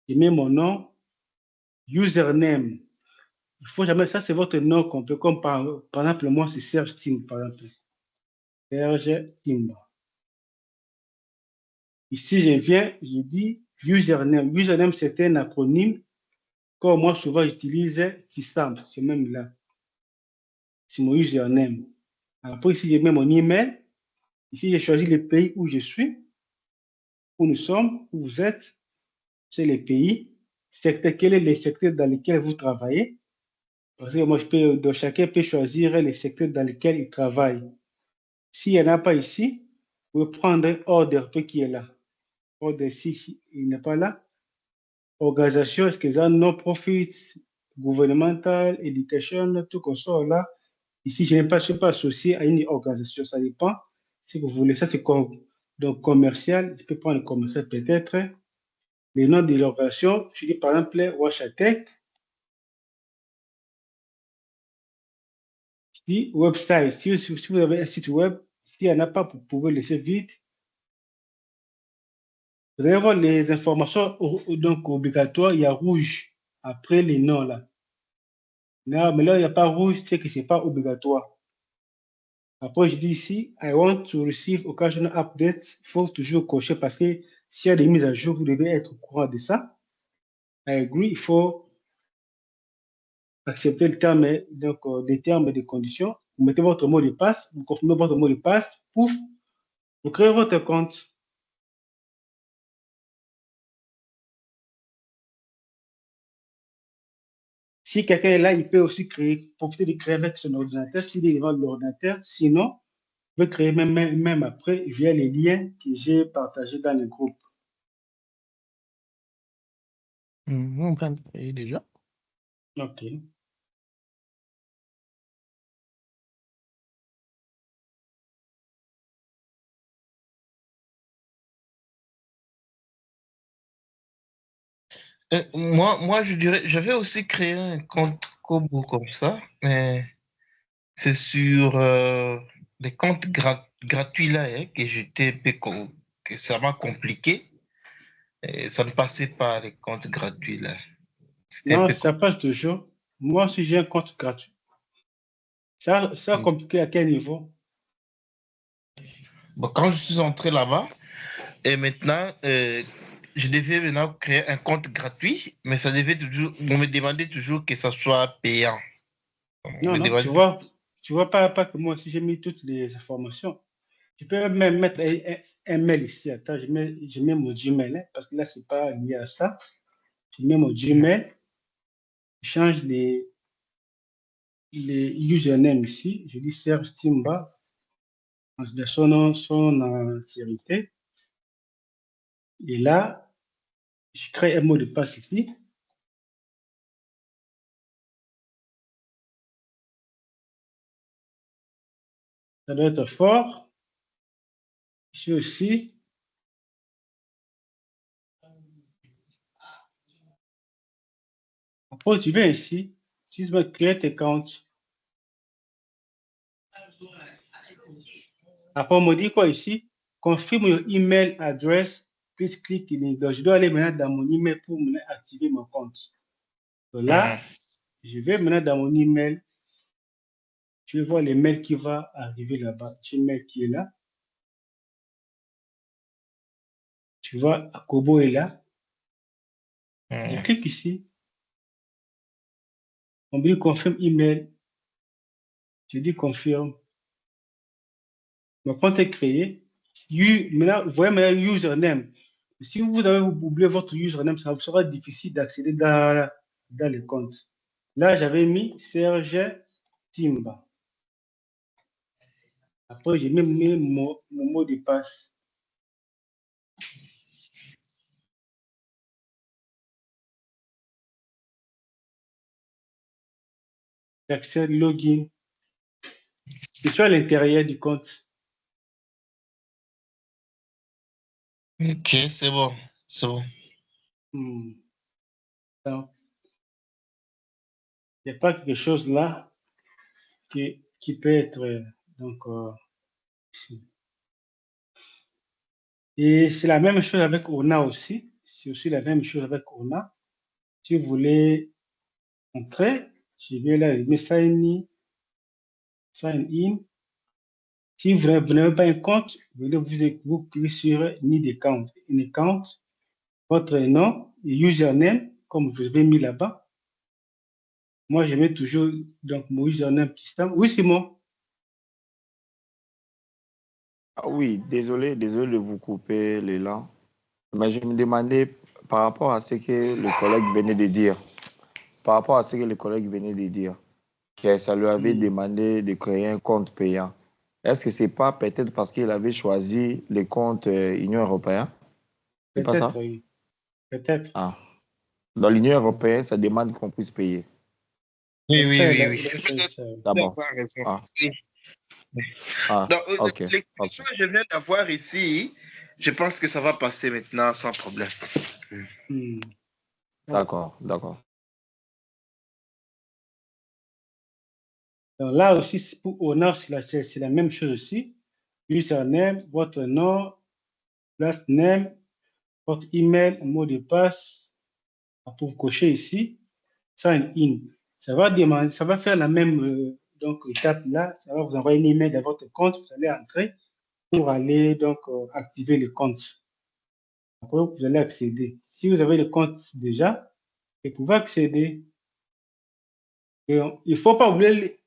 Je mets mon nom, username. Il faut jamais, ça c'est votre nom complet, comme par exemple, moi c'est Serge Tim, par exemple. Serge Tim. Ici, je viens, je dis username. Username, c'est un acronyme. Comme moi, souvent, j'utilise Tistamp, c'est même là. C'est mon username. Après, ici, je mets mon email. Ici, j'ai choisi le pays où je suis, où nous sommes, où vous êtes. C'est les pays. Secteur, quel est le secteur dans lequel vous travaillez? Parce que moi, chacun peut choisir les secteurs dans lesquels il travaille. S'il n'y en a pas ici, vous pouvez prendre Order qui est là. Order, si il n'est pas là. Organisation, est-ce qu'ils ont non-profit, governmental, education, tout comme ça là. Ici, je ne suis pas associé à une organisation. Ça dépend si vous voulez. Ça, c'est donc commercial. Je peux prendre commercial peut-être. Les noms de l'organisation, je dis par exemple Washatech. Si website, si vous avez un site web, s'il n'y en a pas, vous pouvez laisser vide. Vous allez voir les informations donc obligatoires, il y a rouge après les noms là. Là, mais là, il n'y a pas rouge, c'est que ce n'est pas obligatoire. Après, je dis ici, I want to receive occasional updates. Il faut toujours cocher parce que s'il y a des mises à jour, vous devez être au courant de ça. I agree, il faut accepter le terme, donc, des termes et des conditions. Vous mettez votre mot de passe, vous confirmez votre mot de passe, pouf, vous créez votre compte. Si quelqu'un est là, il peut aussi profiter de créer avec son ordinateur, s'il est devant l'ordinateur. Sinon, vous pouvez créer même après via les liens que j'ai partagés dans le groupe. On peut créer déjà. OK. Moi, je dirais, j'avais aussi créé un compte Kobo comme ça, mais c'est sur les comptes gratuits là que j'étais un peu que ça m'a compliqué. Et ça ne passait pas les comptes gratuits là. C'était un Non, peu ça passe toujours. Moi, si j'ai un compte gratuit, ça a compliqué. compliqué à quel niveau? Bon, quand je suis entré là-bas, et maintenant, je devais maintenant créer un compte gratuit, mais ça devait toujours, on me demandait toujours que ça soit payant. On Non, me non, demandait tu vois pas que moi aussi j'ai mis toutes les informations. Tu peux même mettre un mail ici. Attends, je mets mon Gmail, hein, parce que là, c'est pas lié à ça. Je mets mon Gmail, je change les usernames ici. Je dis Serge Timba, de son entièreté. Et là, je crée un mot de passe ici. Ça doit être fort. Ici aussi. Après, tu viens ici. Tu vas créer tes comptes. Après, on me dit quoi ici? Confirme your email address. Please click in it. Donc, je dois aller maintenant dans mon email pour activer mon compte. Donc là, je vais maintenant dans mon email. Je vais voir les mails qui vont arriver là-bas. Gmail qui est là. Tu vois, Akobo est là. Je clique ici. On me dit confirme email. Je dis confirme. Mon compte est créé. Maintenant, vous voyez maintenant username. Si vous avez oublié votre username, ça vous sera difficile d'accéder dans le compte. Là, j'avais mis Serge Timba. Après, j'ai même mis mon mot de passe. J'accède login. Je suis à l'intérieur du compte. Ok, c'est bon. C'est bon. Donc, il n'y a pas quelque chose là qui peut être donc ici. Et c'est la même chose avec ONA aussi. C'est aussi la même chose avec ONA. Si vous voulez entrer, je vais là, je mets sign in. Si vous n'avez pas un compte, vous cliquez sur Need Account. Un account, votre nom et username, comme vous avez mis là-bas. Moi, je mets toujours donc, mon username petit stamp. Oui, c'est moi. Ah oui, désolé de vous couper l'élan. Mais je me demandais par rapport à ce que le collègue venait de dire. Par rapport à ce que le collègue venait de dire, que ça lui avait demandé de créer un compte payant. Est-ce que c'est pas peut-être parce qu'il avait choisi le compte Union européenne? C'est pas Peut-être, ça? oui. Peut-être. Ah. Dans l'Union européenne, ça demande qu'on puisse payer. Oui, oui, Après, oui, là, oui. il a choisi ça. D'abord. D'avoir raison. Ah. Oui. Ah. Donc, Ok. l'explication que je viens d'avoir ici, je pense que ça va passer maintenant sans problème. Hmm. D'accord, d'accord. Donc là aussi, pour Honor, c'est la même chose aussi. Username, votre nom, last name, votre email, mot de passe. Pour cocher ici, sign in. Ça va demander, ça va faire la même donc, étape là. Ça va vous envoyer un email à votre compte. Vous allez entrer pour aller donc activer le compte. Après, vous allez accéder. Si vous avez le compte déjà, vous pouvez accéder. Et il ne faut pas oublier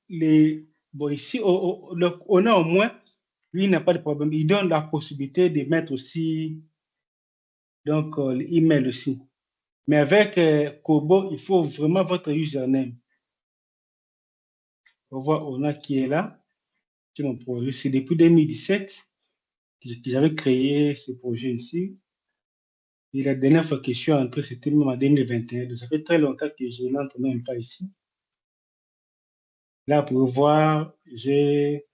bon, ici, on a au moins, lui, il n'a pas de problème. Il donne la possibilité de mettre aussi donc l'email aussi. Mais avec Kobo, il faut vraiment votre username. On voit Ona qui est là. C'est mon projet. C'est depuis 2017 que j'avais créé ce projet ici. Et la dernière fois que je suis entré, c'était même en 2021. Donc, ça fait très longtemps que je n'entre même pas ici. Là, pour voir, j'ai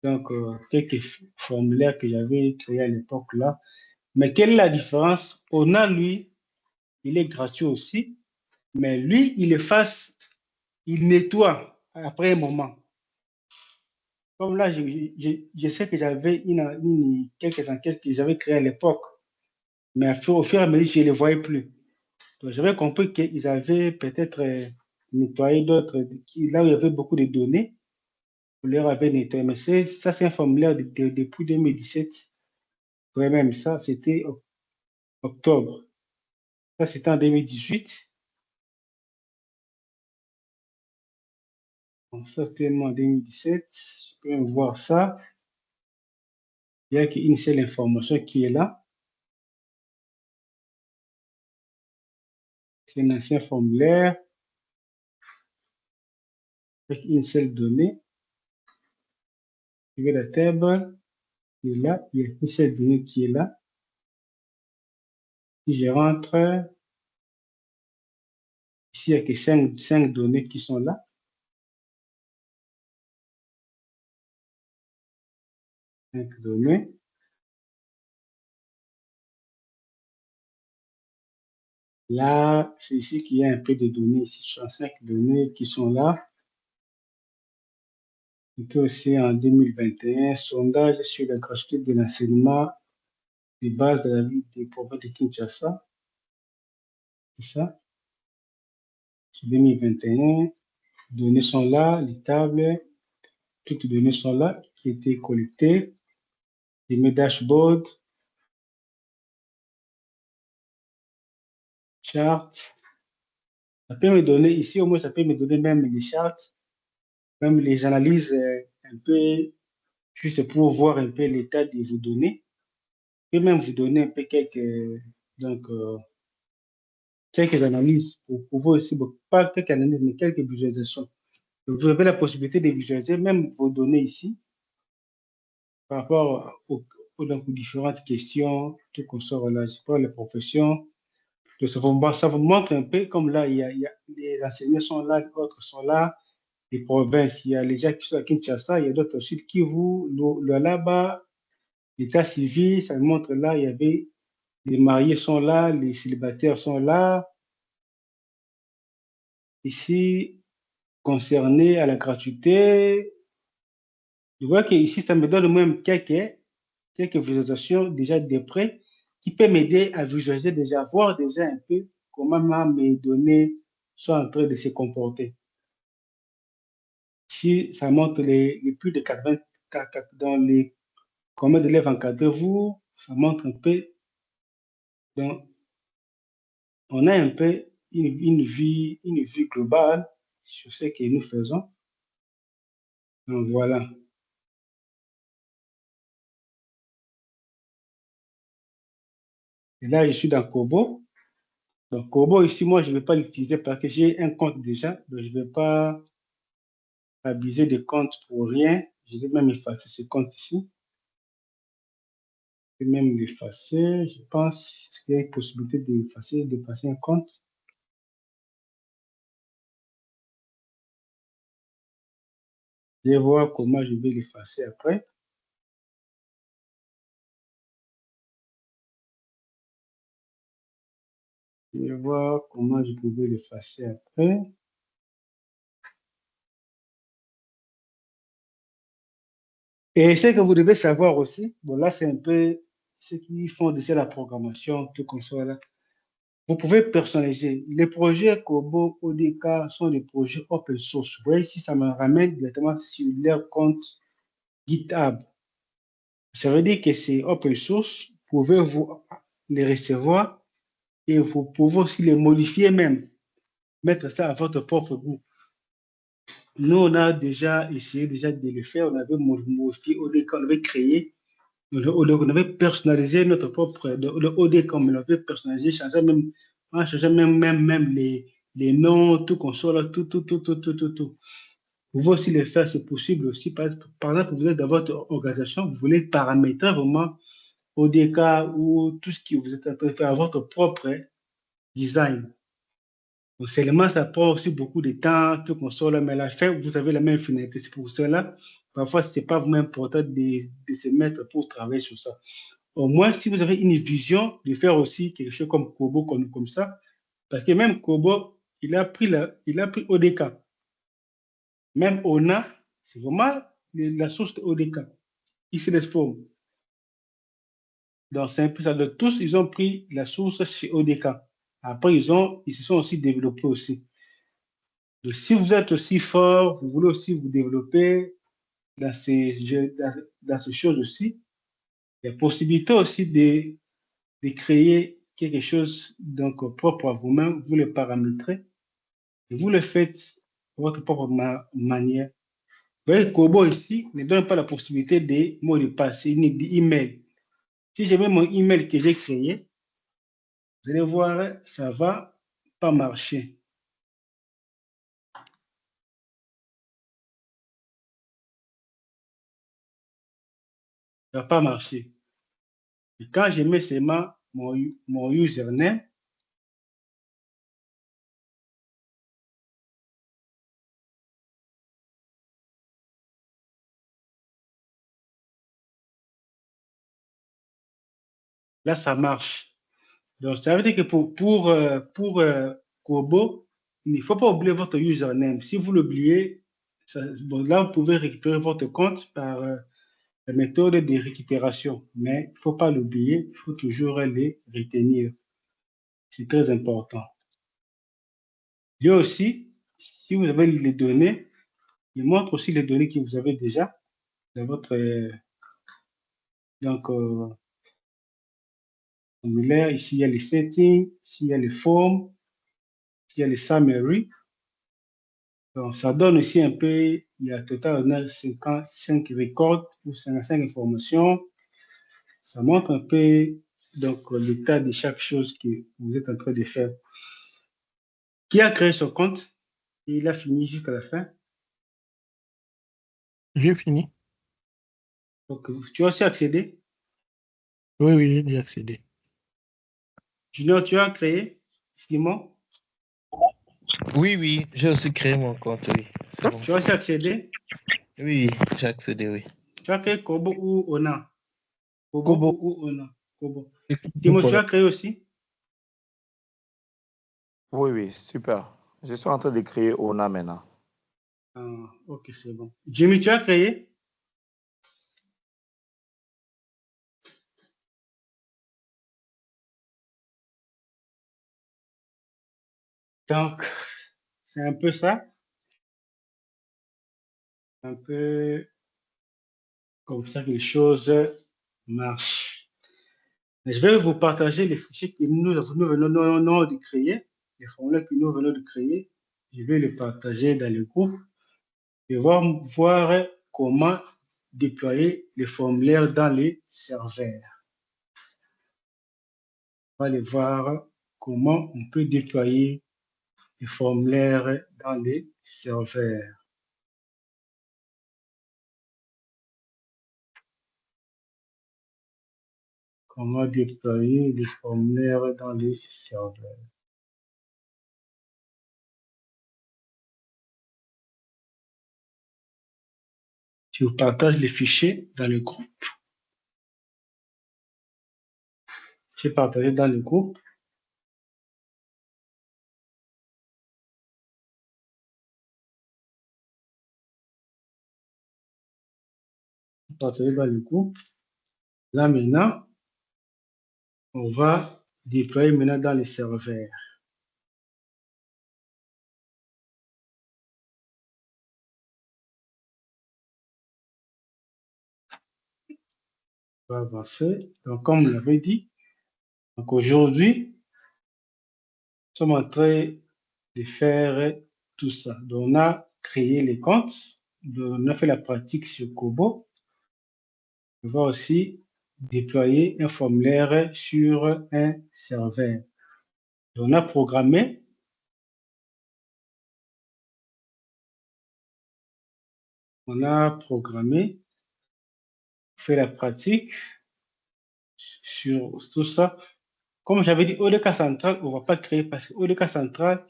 donc quelques formulaires que j'avais créés à l'époque là. Mais quelle est la différence? On a lui, il est gratuit aussi, mais lui, il efface, il nettoie après un moment. Comme là, je sais que j'avais quelques enquêtes que j'avais créées à l'époque, mais au fur et à mesure, je ne les voyais plus. Donc, j'avais compris qu'ils avaient peut-être nettoyé d'autres, là où il y avait beaucoup de données, vous leur avez nettoyé. Mais ça, c'est un formulaire depuis 2017. Ouais, même ça, c'était octobre. Ça, c'était en 2018. Donc, ça, c'était en 2017. Je peux même voir ça. Il y a qu'une seule information qui est là. C'est un ancien formulaire avec une seule donnée. Je vais la table. Et là, il y a une seule donnée qui est là. Si je rentre, ici, il n'y a que 5 données qui sont là. Cinq données. Là, c'est ici qu'il y a un peu de données. Ici, je 5 données qui sont là. C'était aussi en 2021, sondage sur la gratuité de l'enseignement de base de la ville des provinces de Kinshasa. C'est ça. C'est 2021. Les données sont là, les tables, toutes les données sont là, qui ont été collectées. Les dashboards, charts. Ça peut me donner, ici au moins, ça peut me donner même les charts, même les analyses un peu, juste pour voir un peu l'état de vos données. Je peux même vous donner un peu donc, quelques analyses pour pouvoir aussi, bon, pas quelques analyses, mais quelques visualisations. Donc, vous avez la possibilité de visualiser même vos données ici par rapport donc, aux différentes questions, tout qu'on sort là, c'est pas les professions. Donc, ça vous montre un peu comme là, les enseignants sont là, les autres sont là, les provinces, il y a les gens qui sont à Kinshasa, il y a d'autres aussi, Kivu, là-bas, l'état civil, ça montre là, il y avait les mariés sont là, les célibataires sont là. Ici, concerné à la gratuité, je vois que ici, ça me donne même quelques visualisations déjà de près qui peut m'aider à visualiser déjà, voir déjà un peu comment mes données sont en train de se comporter. Ici, ça montre les plus de 80 dans les combien d'élèves encadrez-vous, ça montre un peu. Donc, on a un peu une vue globale sur ce que nous faisons. Donc, voilà. Et là, je suis dans Kobo. Donc, Kobo, ici, moi, je ne vais pas l'utiliser parce que j'ai un compte déjà. Donc, je ne vais pas abuser de compte pour rien. Je vais même effacer ce compte ici. Je vais même l'effacer. Je pense qu'il y a une possibilité de passer un compte. Je vais voir comment je vais l'effacer après. Je vais voir comment je pouvais l'effacer après. Et ce que vous devez savoir aussi, bon là c'est un peu ceux qui font déjà la programmation, tout comme ça là. Vous pouvez personnaliser. Les projets Kobo, ODK sont des projets open source. Vous voyez ici, ça me ramène directement sur leur compte GitHub. Ça veut dire que c'est open source. Vous pouvez vous les recevoir et vous pouvez aussi les modifier même. Mettre ça à votre propre goût. Nous, on a déjà essayé déjà de le faire. On avait modifié ODK, on avait créé. On avait personnalisé notre propre le ODK, on avait personnalisé, on changeait même les noms, tout console, tout. Vous pouvez aussi le faire, c'est possible aussi. Par exemple, vous êtes dans votre organisation, vous voulez paramétrer vraiment ODK ou tout ce que vous êtes en train de faire à votre propre design. Donc, seulement, ça prend aussi beaucoup de temps, tout console, mais à la fin, vous avez la même finalité. C'est pour cela, parfois, ce n'est pas vraiment important de se mettre pour travailler sur ça. Au moins, si vous avez une vision de faire aussi quelque chose comme Kobo, comme ça, parce que même Kobo, il a pris ODK. Même ONA, c'est vraiment la source de ODK. Ici, les formes. Donc, c'est un peu ça. Donc, tous, ils ont pris la source chez ODK. Après, ils se sont aussi développés aussi. Donc, si vous êtes aussi fort, vous voulez aussi vous développer dans ces choses aussi, il y a possibilité aussi de créer quelque chose donc propre à vous-même, vous le paramétrez et vous le faites de votre propre manière. Vous voyez, Kobo ici ne donne pas la possibilité de mots de passe, ni d'email. Si je mets mon email que j'ai créé, vous allez voir, ça ne va pas marcher. Ça ne va pas marcher. Et quand je mets seulement mon username, là, ça marche. Donc, ça veut dire que pour Kobo, il ne faut pas oublier votre username. Si vous l'oubliez, Bon, là, vous pouvez récupérer votre compte par la méthode de récupération, mais il ne faut pas l'oublier, il faut toujours les retenir. C'est très important. Lui aussi, si vous avez les données, il montre aussi les données que vous avez déjà dans votre formulaire. Ici, il y a les settings, ici, il y a les forms, ici, il y a les summary. Donc, ça donne aussi un peu, il y a total on a 55 records ou 55 informations. Ça montre un peu donc l'état de chaque chose que vous êtes en train de faire. Qui a créé son compte? Et il a fini jusqu'à la fin. J'ai fini. Donc, tu as aussi accédé. Oui, oui, j'ai déjà accédé. Junior, tu as créé. Simon, Oui, oui, j'ai aussi créé mon compte, oui. C'est bon. tu as aussi accédé. Oui, j'ai accédé, oui. Tu as créé Kobo ou Ona? Kobo. ou Ona? Kobo. Et Simon, tu Kobo. as créé aussi? Oui, oui, super. Je suis en train de créer ONA maintenant. Ah, ok, c'est bon. Jimmy, tu as créé? Donc, c'est un peu ça. Un peu comme ça que les choses marchent. Je vais vous partager les fichiers que nous venons de créer, les formulaires que nous venons de créer. Je vais les partager dans le groupe et voir comment déployer les formulaires dans les serveurs. On va aller voir comment on peut déployer les formulaires dans les serveurs. Comment déployer les formulaires dans les serveurs. Je vous partage les fichiers dans le groupe. J'ai partagé dans le groupe. Partagé dans le groupe. Là maintenant, on va déployer maintenant dans les serveurs. On va avancer. Donc, comme on l'avait dit, donc aujourd'hui, nous sommes en train de faire tout ça. Donc, on a créé les comptes. Donc, on a fait la pratique sur Kobo. On va aussi déployer un formulaire sur un serveur. Donc, on a programmé. Fait la pratique sur tout ça. Comme j'avais dit, ODK central, on ne va pas créer parce que ODK central,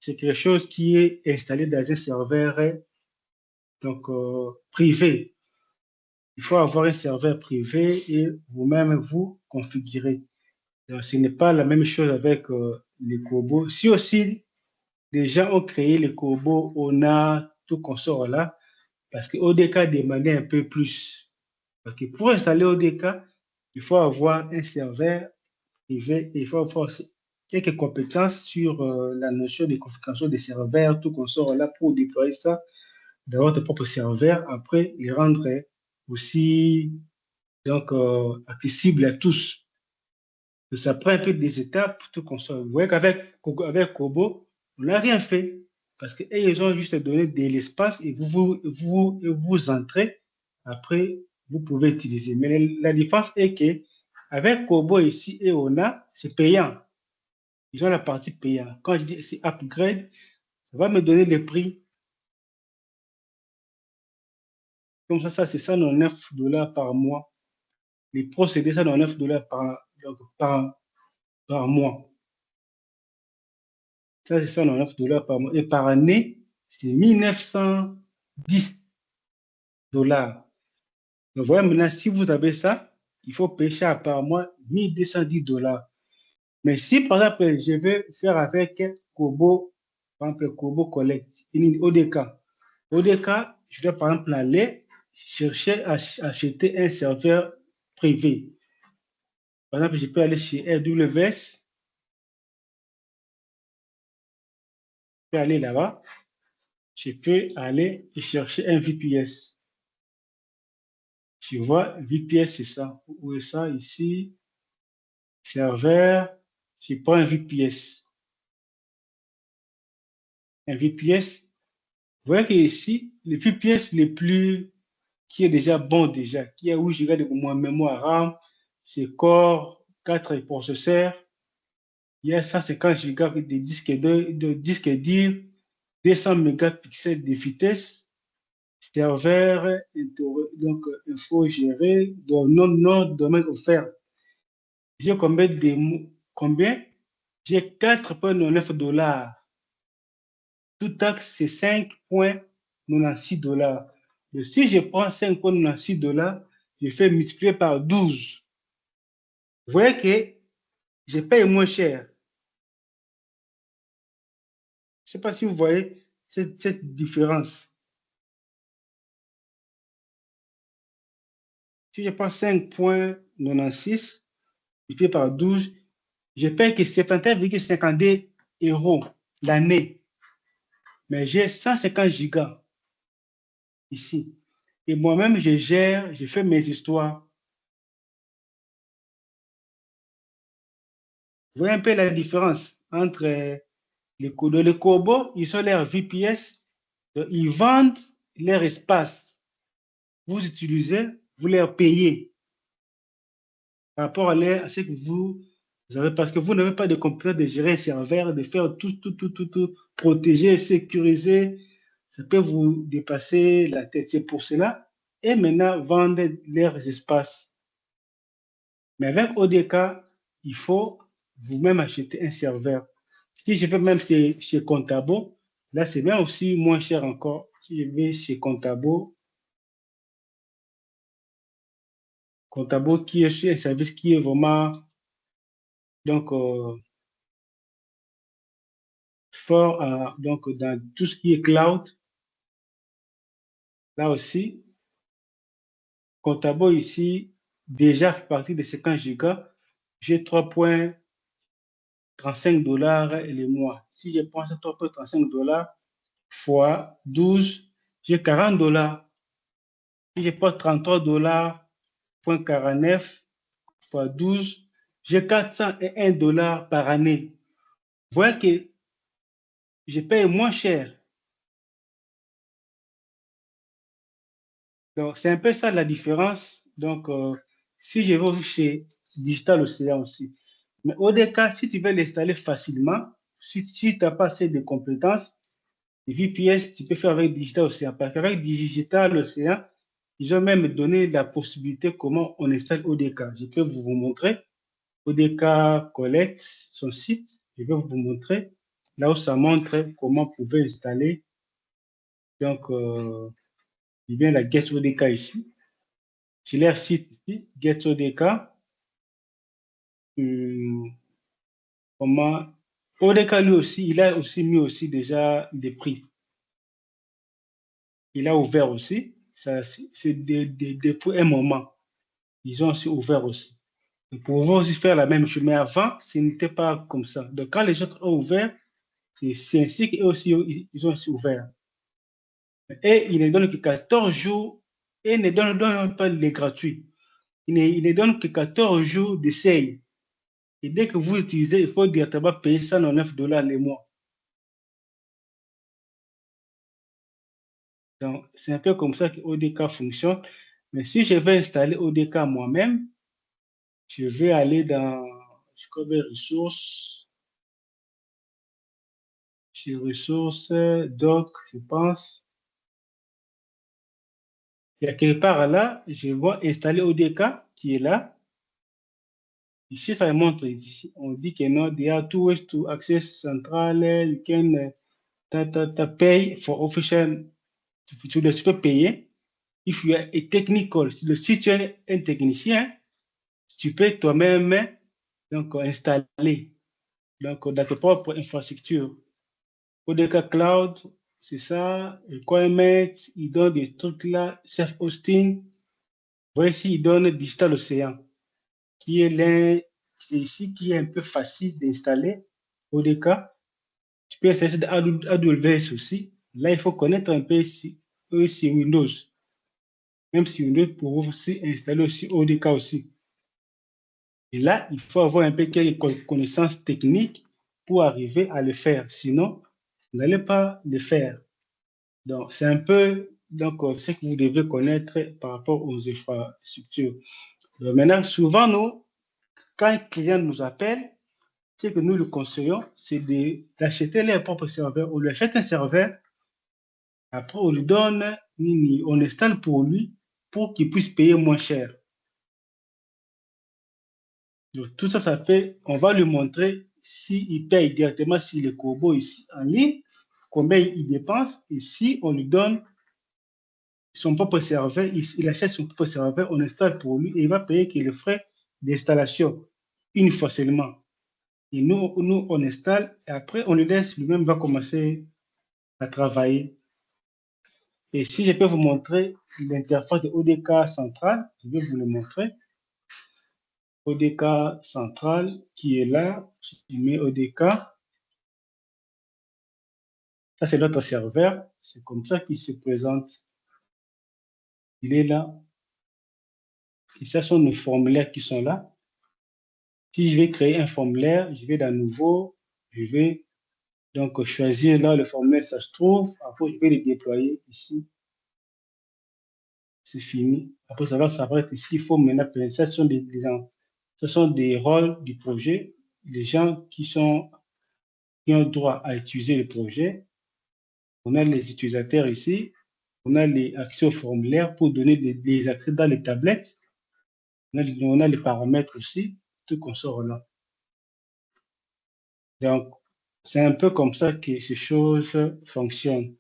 c'est quelque chose qui est installé dans un serveur donc, privé. Il faut avoir un serveur privé et vous-même vous configurer. Donc, ce n'est pas la même chose avec les Kobo. Si aussi les gens ont créé les Kobo, ONA, tout consort là, parce que ODK demandait un peu plus. Parce que pour installer ODK, il faut avoir un serveur privé et il faut avoir quelques compétences sur la notion de configuration des serveurs, tout consort là pour déployer ça dans votre propre serveur. Après, les rendre aussi donc, accessible à tous. Ça prend un peu des étapes, tout consort. Vous voyez qu'avec Kobo, on n'a rien fait parce qu'ils ont juste donné de l'espace et vous entrez. Après, vous pouvez utiliser. Mais la différence est que avec Kobo ici et ONA, c'est payant. Ils ont la partie payante. Quand je dis c'est upgrade, ça va me donner le prix. Comme ça c'est $109 par mois. Les procédés, $109 par mois. Ça, c'est $109 par mois. Et par année, c'est $1910. Donc, voilà, maintenant, si vous avez ça, il faut payer ça par mois $1210. Mais si, par exemple, je veux faire avec Kobo, par exemple, Kobo Collect, une ODK, ODK, je dois par exemple aller chercher à acheter un serveur privé. Par exemple, je peux aller chez AWS, je peux aller là-bas, je peux aller chercher un VPS. Tu vois, VPS, c'est ça. Où est ça? Ici, serveur, je prends un VPS. Un VPS, vous voyez qu'ici, le VPS le plus, qui est déjà bon déjà, qui a 8 Go de mémoire RAM, c'est Core 4 processeurs, il y a 150 Go de disque dur, 200 mégapixels de vitesse, serveur, donc info géré, non, domaine offert. J'ai combien? J'ai 4,99 $. Toute taxe, c'est 5,96 $. Mais si je prends 5,96 $, je fais multiplier par 12. Vous voyez que je paye moins cher. Je ne sais pas si vous voyez cette différence. Si je prends 5,96 multiplié par 12, je paye que 71,52 € l'année. Mais j'ai 150 gigas ici. Et moi-même, je gère, je fais mes histoires. Vous voyez un peu la différence entre les corbeaux, ils ont leur VPS, ils vendent leur espace. Vous utilisez, vous leur payez par rapport à ce que vous avez, parce que vous n'avez pas de compétence de gérer un serveur, de faire tout, protéger, sécuriser. Ça peut vous dépasser la tête. C'est pour cela. Et maintenant, vendre leurs espaces. Mais avec ODK, il faut vous-même acheter un serveur. Si je vais même chez Contabo, là, c'est bien aussi moins cher encore. Si je vais chez Contabo qui est un service qui est vraiment donc, fort donc, dans tout ce qui est cloud. Là aussi, Contabo ici, déjà fait partie de 50 gigas. J'ai 3,35 $ le mois. Si je prends ces 3,35 $ fois 12, j'ai 40 $. Si je prends 33 $,49 fois 12, j'ai 401 $ par année. Vous voyez que je paye moins cher. Donc, c'est un peu ça la différence. Donc, si je vais chez Digital Ocean aussi. Mais ODK, si tu veux l'installer facilement, si tu n'as pas assez de compétences, les VPS, tu peux faire avec Digital Ocean. Parce qu'avec Digital Ocean, ils ont même donné la possibilité comment on installe ODK. Je peux vous montrer. ODK Collect, son site. Je vais vous montrer. Là où ça montre comment vous pouvez installer. Donc, il y a la Get ODK ici. Sur leur site ici, Get ODK. Comment ODK lui aussi, il a aussi mis aussi déjà des prix. Il a ouvert aussi. C'est depuis un moment. Ils ont aussi ouvert aussi. Ils pouvaient aussi faire la même chose. Mais avant, ce n'était pas comme ça. Donc, quand les autres ont ouvert, c'est ainsi qu'eux aussi, ils ont aussi ouvert. Et ils ne donnent que 14 jours et ne donnent pas les gratuits. Ils ne donnent que 14 jours d'essai. Et dès que vous utilisez, il faut directement payer 109 $ le mois. Donc, c'est un peu comme ça que ODK fonctionne. Mais si je vais installer ODK moi-même, je vais aller dans ressources, chez ressources, doc, je pense. Il y a quelque part là, je vois installer ODK qui est là. Ici, ça montre, ici, on dit que non, there are 2 ways to access central, you can pay for official, tu peux payer. If you are a technical, si tu es un technicien, tu peux toi-même donc installer donc, dans tes propres infrastructures. ODK Cloud, c'est ça. Requirements, il donne des trucs là. Self-hosting. Voici, ici, il donne Digital Ocean, qui est l'un, c'est ici qui est un peu facile d'installer. ODK. Tu peux installer de AWS aussi. Là, il faut connaître un peu si Windows. Même si Windows pour aussi installer aussi ODK aussi. Et là, il faut avoir un peu quelques connaissances techniques pour arriver à le faire. Sinon, vous n'allez pas le faire. Donc, c'est un peu ce que vous devez connaître par rapport aux infrastructures. Maintenant, souvent, nous, quand un client nous appelle, ce que nous le conseillons, c'est d'acheter leur propre serveur. On lui achète un serveur, après on lui donne, on installe pour lui pour qu'il puisse payer moins cher. Donc, tout ça, ça fait, on va lui montrer s'il paye directement sur le Kobo ici en ligne, combien il dépense, et si on lui donne son propre serveur, il achète son propre serveur, on installe pour lui et il va payer que les frais d'installation une fois seulement. Et nous, on installe et après, on le laisse, lui-même va commencer à travailler. Et si je peux vous montrer l'interface de ODK central, je vais vous le montrer. ODK central qui est là, je mets ODK. Ça, c'est notre serveur. C'est comme ça qu'il se présente. Il est là. Et ça sont nos formulaires qui sont là. Si je vais créer un formulaire, je vais dans Nouveau, je vais donc choisir là le formulaire, ça se trouve. Après, je vais le déployer ici. C'est fini. Après, ça va s'arrêter ici. Il faut maintenant penser. Ça sont ce sont des rôles du projet. Les gens qui ont droit à utiliser le projet. On a les utilisateurs ici. On a les accès au formulaire pour donner des accès dans les tablettes. On a les paramètres aussi, tout qu'on sort là. Donc, c'est un peu comme ça que ces choses fonctionnent.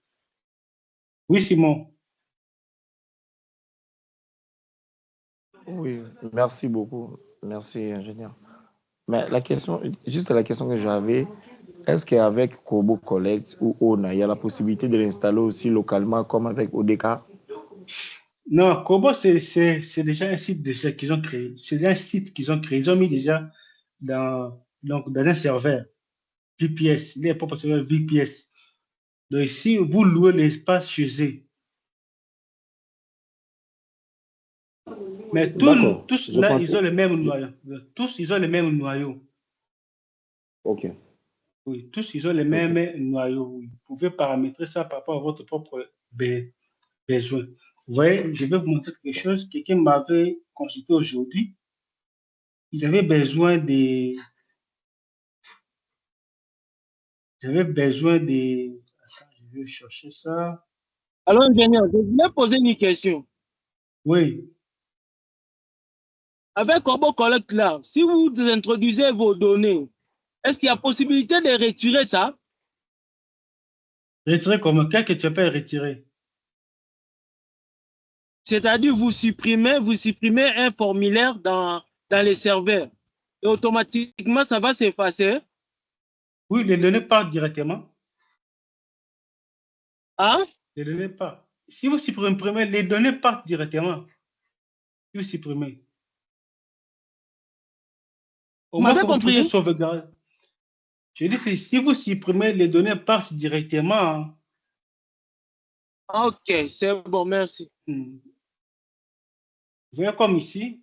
Oui, Simon. Oui, merci beaucoup. Merci, ingénieur. Mais juste la question que j'avais, est-ce qu'avec Kobo Collect ou ONA, il y a la possibilité de l'installer aussi localement comme avec ODK? Non, Kobo, c'est déjà un site déjà qu'ils ont créé. C'est un site qu'ils ont créé. Ils ont mis déjà dans un serveur VPS. Il est propre serveur VPS. Donc ici, vous louez l'espace chez eux. Mais D'accord. tous Je là, pense ils ont le même noyau. Tous, ils ont le même noyau. OK. Oui, tous, ils ont le même noyau. Vous pouvez paramétrer ça par rapport à votre propre besoin. Vous voyez, je vais vous montrer quelque chose. Quelqu'un m'avait consulté aujourd'hui. Ils avaient besoin des... J'avais besoin des... Attends, je vais chercher ça. Alors, ingénieur, je voulais poser une question. Oui. Avec Kobo Collect là, si vous introduisez vos données, est-ce qu'il y a possibilité de retirer ça? Retirer comment? Qu'est-ce que tu peux retirer? C'est-à-dire, vous supprimez un formulaire dans les serveurs. Et automatiquement, ça va s'effacer. Oui, les données partent directement. Hein? Les données partent. Si vous supprimez, les données partent directement. Si vous supprimez. Au Vous moins m'avez que vous pouvez compris? sauvegarder. Je dis, si vous supprimez, les données partent directement. Ok, c'est bon, merci. Vous voyez comme ici,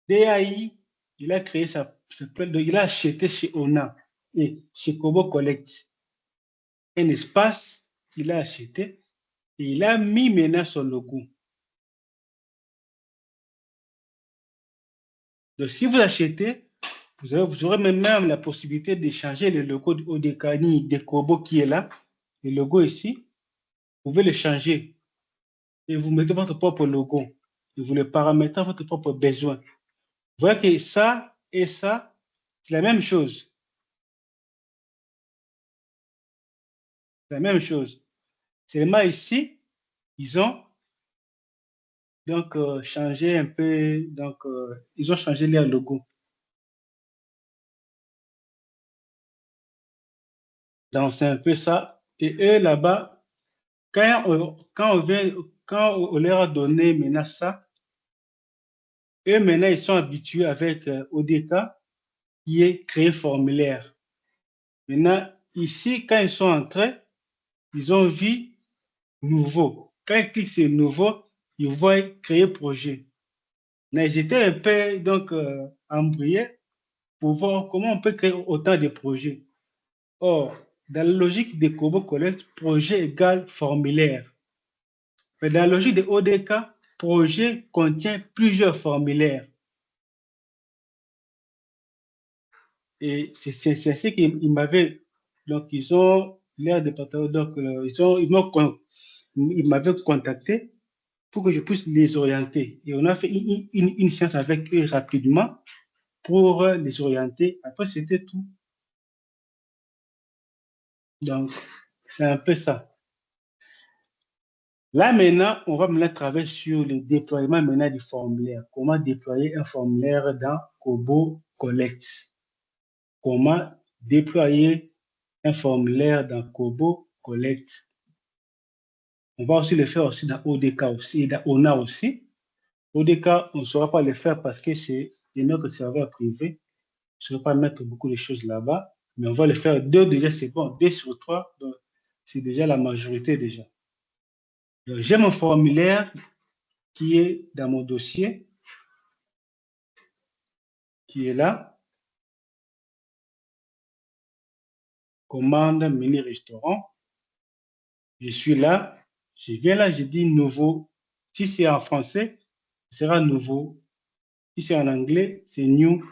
DAI, il a créé il a acheté chez ONA et chez Kobo Collect un espace qu'il a acheté et il a mis maintenant son logo. Donc, si vous achetez, vous aurez même la possibilité de changer le logo de ODK de Kobo qui est là. Le logo ici, vous pouvez le changer et vous mettez votre propre logo et vous le paramétrez à votre propre besoin. Vous voyez que ça et ça, c'est la même chose. C'est la même chose. Seulement ici, ils ont donc changé un peu, ils ont changé leur logo. Donc c'est un peu ça Et eux, là-bas, quand on leur a donné maintenant ça, eux, maintenant, ils sont habitués avec ODK, qui est créer formulaire. Maintenant, ici, quand ils sont entrés, ils ont vu nouveau. Quand ils cliquent sur nouveau, ils voient créer projet. Mais j'étais un peu donc embrouillé pour voir comment on peut créer autant de projets. Or, dans la logique de Kobo Collect, projet égale formulaire. Mais dans la logique de ODK, projet contient plusieurs formulaires. Et c'est ce qu'ils m'avaient. Donc, ils ont l'air de partager. Donc, ils m'avaient contacté pour que je puisse les orienter. Et on a fait une séance avec eux rapidement pour les orienter. Après, c'était tout. Donc, c'est un peu ça. Là, maintenant, on va maintenant travailler sur le déploiement maintenant du formulaire. Comment déployer un formulaire dans Kobo Collect. Comment déployer un formulaire dans Kobo Collect. On va aussi le faire aussi dans ODK aussi et dans ONA aussi. ODK, on ne saura pas le faire parce que c'est notre serveur privé. Je ne saurais pas mettre beaucoup de choses là-bas, mais on va le faire 2 déjà, c'est bon. 2 sur 3, c'est déjà la majorité déjà. J'ai mon formulaire qui est dans mon dossier, qui est là. Commande menu restaurant. Je suis là. Je viens là, je dis nouveau. Si c'est en français, ce sera nouveau. Si c'est en anglais, c'est new.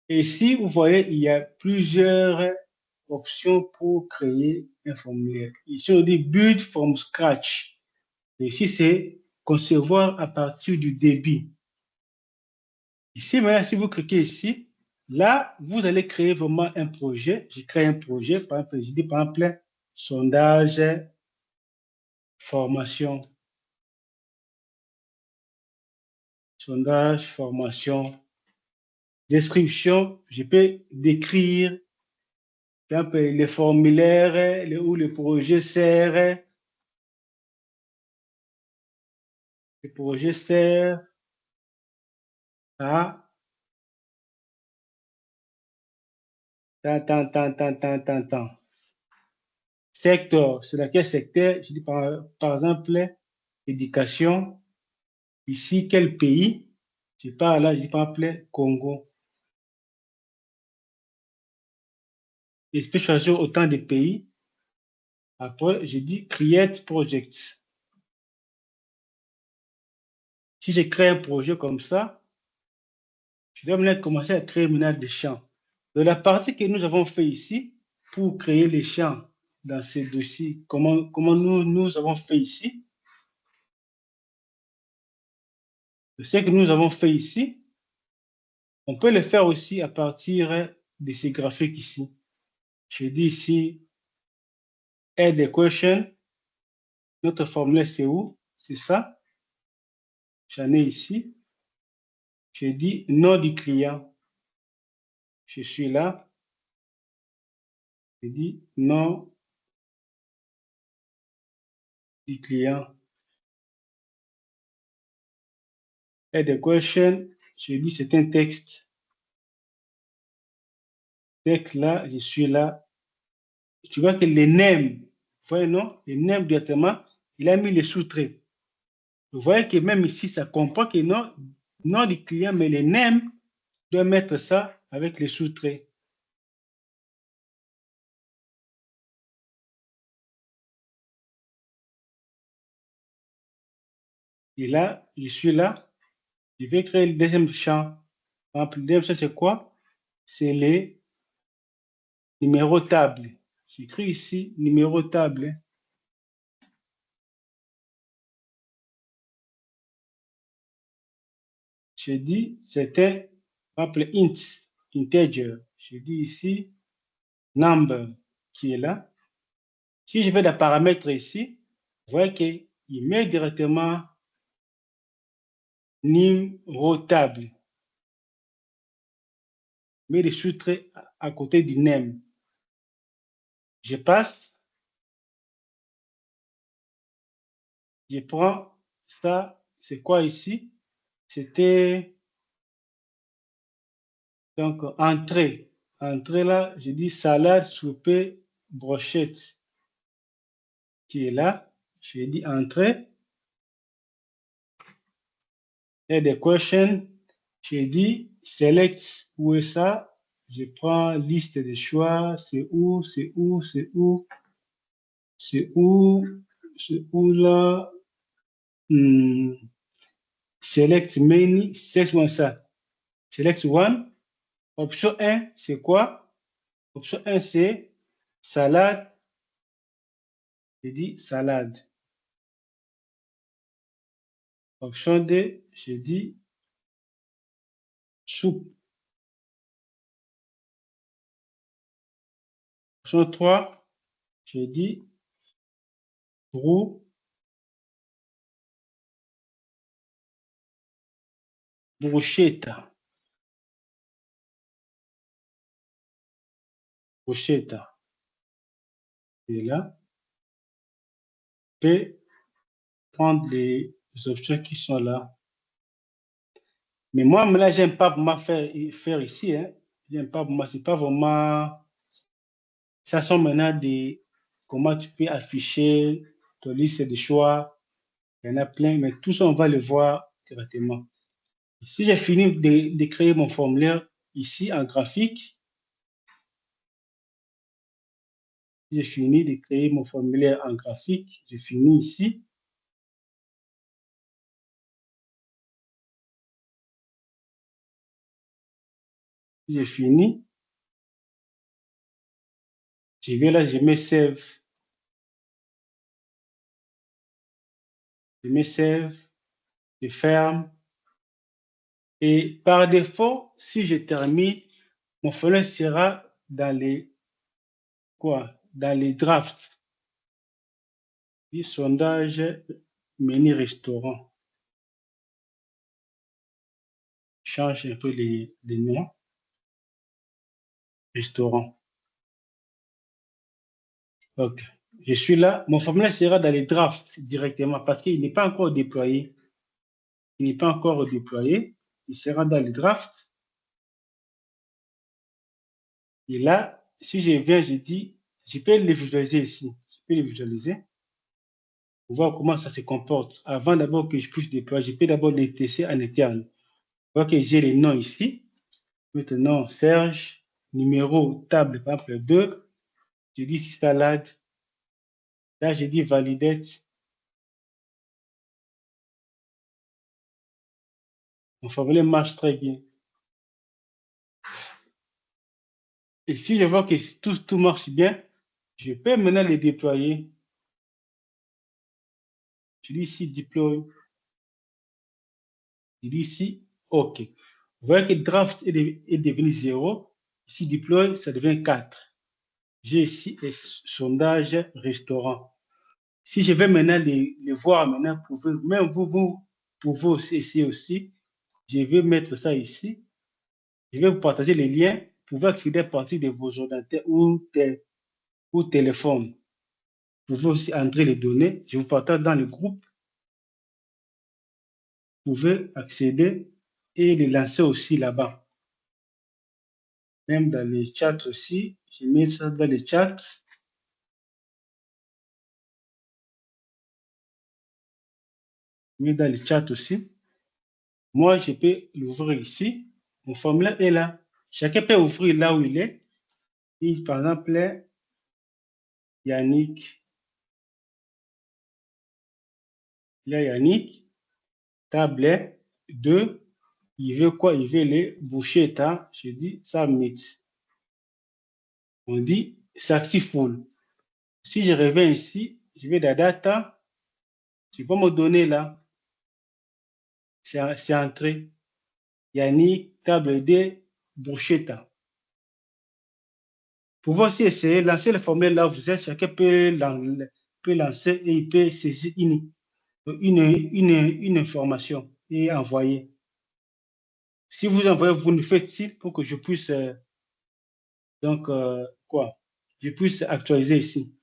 Et si vous voyez, il y a plusieurs options pour créer un formulaire. Ici, on dit build from scratch. Et ici, c'est concevoir à partir du début. Ici, maintenant, si vous cliquez ici, là, vous allez créer vraiment un projet. Je crée un projet, par exemple, je dis par exemple, sondage, formation. Sondage, formation. Description, je peux décrire, par exemple, les formulaires où le projet sert. Le projet sert à tant. Secteur, c'est dans quel secteur? Je dis par exemple, éducation. Ici, quel pays? Je parle là, je dis par exemple, Congo. Et je peux choisir autant de pays. Après, je dis create project. Si je crée un projet comme ça, je dois maintenant commencer à créer maintenant des champs. De la partie que nous avons fait ici, pour créer les champs dans ces dossiers, comment nous avons fait ici, ce que nous avons fait ici, on peut le faire aussi à partir de ces graphiques ici. Je dis ici, add a question. Notre formulaire, c'est où? C'est ça. J'en ai ici. Je dis nom du client. Je suis là. Je dis nom du client. Add a question. Je dis c'est un texte. Texte là, je suis là. Tu vois que les names, vous voyez non? Les names directement, il a mis les sous-traits. Vous voyez que même ici, ça comprend que nom du client, mais les names doivent mettre ça avec les sous-traits. Et là, je suis là. Je vais créer le deuxième champ. Par exemple, le deuxième champ, c'est quoi? C'est les numéros tables. J'écris ici numéro table. Je dis, c'était, par exemple, int, integer. Je dis ici, number, qui est là. Si je vais dans paramètres ici, vous voyez qu'il met directement numéro table. Il met les sous-traits à côté du name. Je passe, je prends ça. C'est quoi ici? C'était donc entrée. Entrée là, je dis salade, souper, brochette qui est là. Je dis entrée. Et des questions. Je dis select où est ça? Je prends liste de choix. C'est où? C'est où? C'est où? C'est où? C'est où là? Select many. C'est où ça? Select one. Option 1, c'est quoi? Option 1, c'est salade. Je dis salade. Option 2, je dis soupe. Option 3, je dis bruschetta. Bruschetta. Et là, je peux prendre les options qui sont là. Mais moi, là, j'aime pas vraiment faire ici. Hein. J'aime pas vraiment, c'est pas vraiment. Ça sont maintenant des. Comment tu peux afficher ton liste de choix. Il y en a plein, mais tout ça, on va le voir directement. Si j'ai fini de créer mon formulaire ici en graphique, j'ai fini de créer mon formulaire en graphique, j'ai fini ici. J'ai fini. Je vais là, je mets save. Je mets save, je ferme. Et par défaut, si je termine, mon formulaire sera dans les Dans les drafts. Puis sondage, menu restaurant. Change un peu les noms. Restaurant. Ok. Je suis là. Mon formulaire sera dans les drafts directement parce qu'il n'est pas encore déployé. Il n'est pas encore déployé. Il sera dans les drafts. Et là, si je viens, je dis, je peux le visualiser ici. Je peux le visualiser pour voir comment ça se comporte. Avant d'abord que je puisse déployer, je peux d'abord les tester en interne. Voir que j'ai les noms ici. Maintenant, Serge, numéro table, par exemple, 2. Je dis salade. Là, je dis validate. Mon formulaire marche très bien. Et si je vois que tout marche bien, je peux maintenant les déployer. Je dis ici deploy. Je dis ici OK. Vous voyez que draft est devenu 0. Ici deploy, ça devient 4. J'ai ici les sondages restaurant. Si je vais maintenant les voir, maintenant, même vous pouvez aussi essayer aussi. Je vais mettre ça ici. Je vais vous partager les liens. Vous pouvez accéder à partir de vos ordinateurs ou téléphones. Vous pouvez aussi entrer les données. Je vous partage dans le groupe. Vous pouvez accéder et les lancer aussi là-bas. Même dans les chats aussi. Je mets ça dans les chats. Je mets dans les chats aussi. Moi, je peux l'ouvrir ici. Mon formulaire est là. Chacun peut ouvrir là où il est. Et, par exemple, Yannick. Il y a Yannick. Table 2. Il veut quoi? Il veut les bouchées. Je dis submit. On dit successful. Si je reviens ici, je vais dans data. Je vais me donner là. C'est entré. Yannick, table D, bruschetta. Vous pouvez aussi essayer, lancer le formulaire là où vous êtes. Chacun peut lancer et il peut saisir une information et envoyer. Si vous envoyez, vous nous faites signe pour que je puisse, je puisse actualiser ici.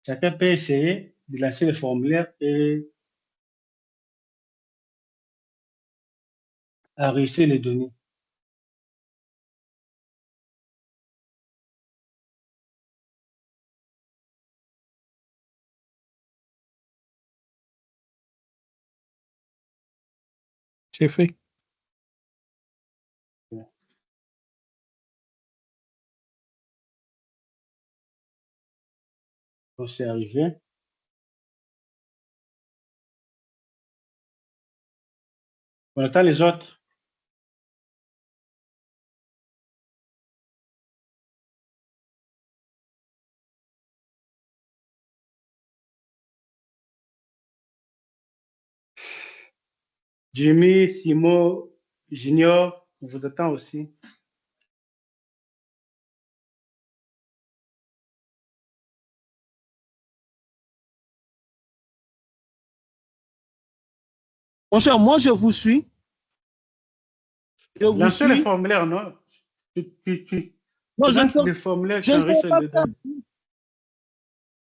chacun peut essayer de lancer le formulaire et enregistrer les données. C'est fait. Donc, c'est arrivé. On attend les autres. Jimmy, Simon, Junior, on vous attend aussi. Mon cher, moi, je vous suis. Je vous Lancez le suis. formulaire, non? Non, je ne Lance le formulaire, je ne saurais t'enregistres pas dedans.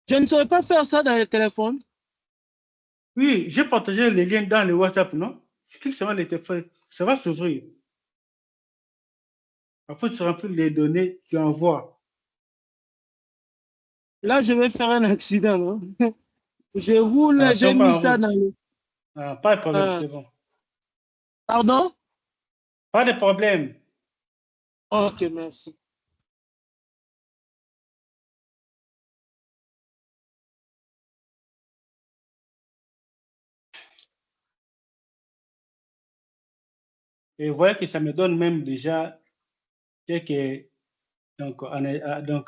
je ne saurais pas faire ça dans le téléphone. Oui, j'ai partagé les liens dans le WhatsApp, non? Clique sur les téléphones, ça va s'ouvrir. Après, tu remplis les données, tu envoies. Là, je vais faire un accident. Non? Je roule, Ah, j'ai tombe mis en ça route. dans le... Ah, pas de problème, Ah. c'est bon. Pardon? Pas de problème. Ok, merci. Et vous voyez que ça me donne même déjà quelques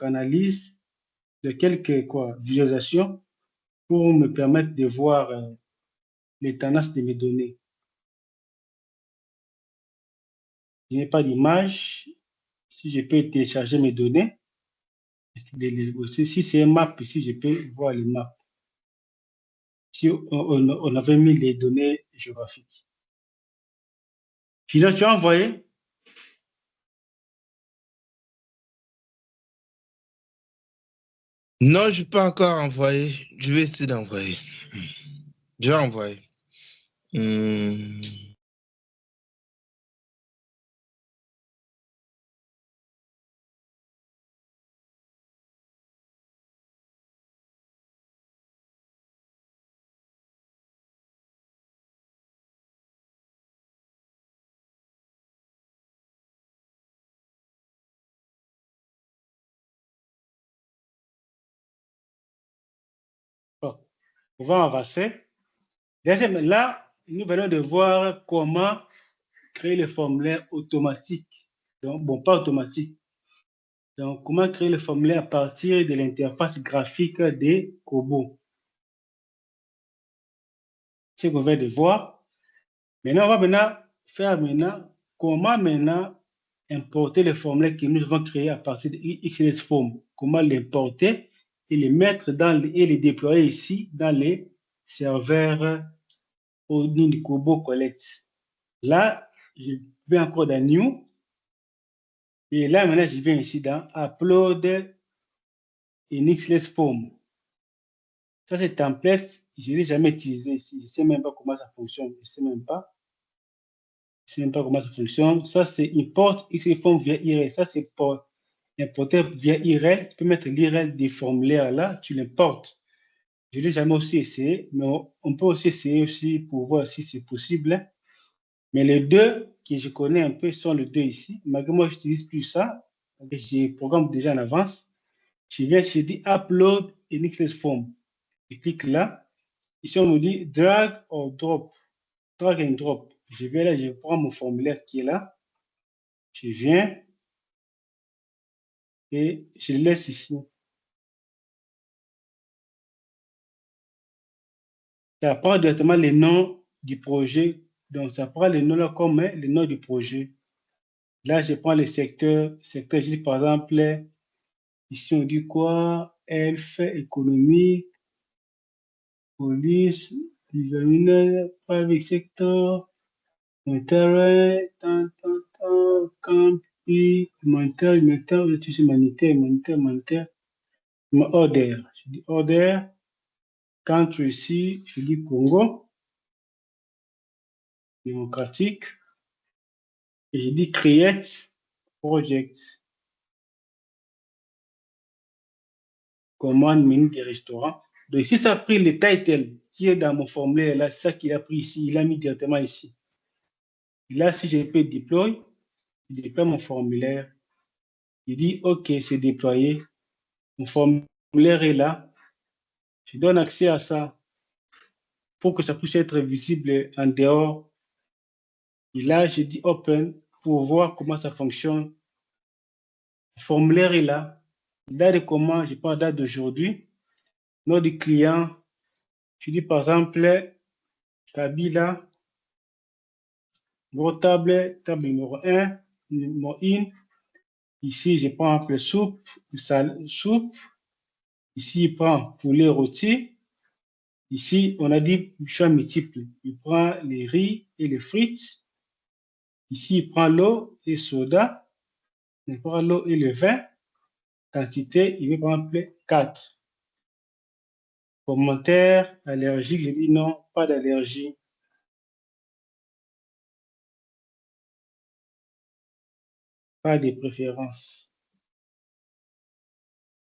analyse de quelques visualisations pour me permettre de voir les tendances de mes données. Je n'ai pas d'image. Si je peux télécharger mes données, si c'est un map ici, je peux voir les maps. Si on avait mis les données géographiques. Sinon, tu as envoyé? Non, je n'ai pas encore envoyé. Je vais essayer d'envoyer. Je vais envoyer. Bon, on va avancer. Deuxième, là, nous venons de voir comment créer le formulaire automatique. Donc, bon, pas automatique. Donc, comment créer le formulaire à partir de l'interface graphique des Kobo. C'est ce qu'on vient de voir. Maintenant, on va faire comment importer le formulaire que nous avons créé à partir de XLSForm. Comment l'importer et le mettre et le déployer ici dans les serveurs au nom du Kobo Collect. Là, je vais encore dans New. Et là, maintenant, je viens ici dans Upload in XLSForm. Ça, c'est template. Je ne l'ai jamais utilisé ici. Je ne sais même pas comment ça fonctionne. Je ne sais même pas. Je ne sais même pas comment ça fonctionne. Ça, c'est import XLSForm via IRL. Ça, c'est pour importer via IRL. Tu peux mettre l'IRL des formulaires là. Tu l'importes. Je ne l'ai jamais aussi essayé. Mais on peut aussi essayer aussi pour voir si c'est possible. Mais les deux que je connais un peu sont les deux ici. Malgré moi, je n'utilise plus ça. Je programme déjà en avance. Je viens, je dis Upload in XLSForm. Je clique là. Ici, on me dit drag or drop. Drag and drop. Je vais là, je prends mon formulaire qui est là. Je viens et je le laisse ici. Ça prend directement les noms du projet. Donc, ça prend les noms là comme les noms du projet. Là, je prends les secteurs. Secteur, je dis par exemple, ici, on dit quoi? Health, économie, police, designer, private sector, intérêt, camp, humanitaire, humanitaire, humanitaire. Order. Je dis order. Country ici, je dis Congo démocratique. Et je dis create project. Commande menu des restaurants. Donc ici, ça a pris le title qui est dans mon formulaire là, c'est ça qu'il a pris ici, il a mis directement ici. Et là, si je peux déployer, je déploie mon formulaire. Il dit OK, c'est déployé. Mon formulaire est là. Je donne accès à ça pour que ça puisse être visible en dehors. Et là, je dis open pour voir comment ça fonctionne. Le formulaire est là. Date de commande, je prends la date d'aujourd'hui. Nom du client, je dis par exemple Kabila, gros table numéro 1, numéro 1. Ici, je prends le soupe, soupe. Ici, il prend poulet rôti. Ici, on a dit choix multiple. Il prend les riz et les frites. Ici, il prend l'eau et soda. Il prend l'eau et le vin. Quantité, il veut prendre 4. Commentaire, allergique, je dis non, pas d'allergie. Pas de préférence.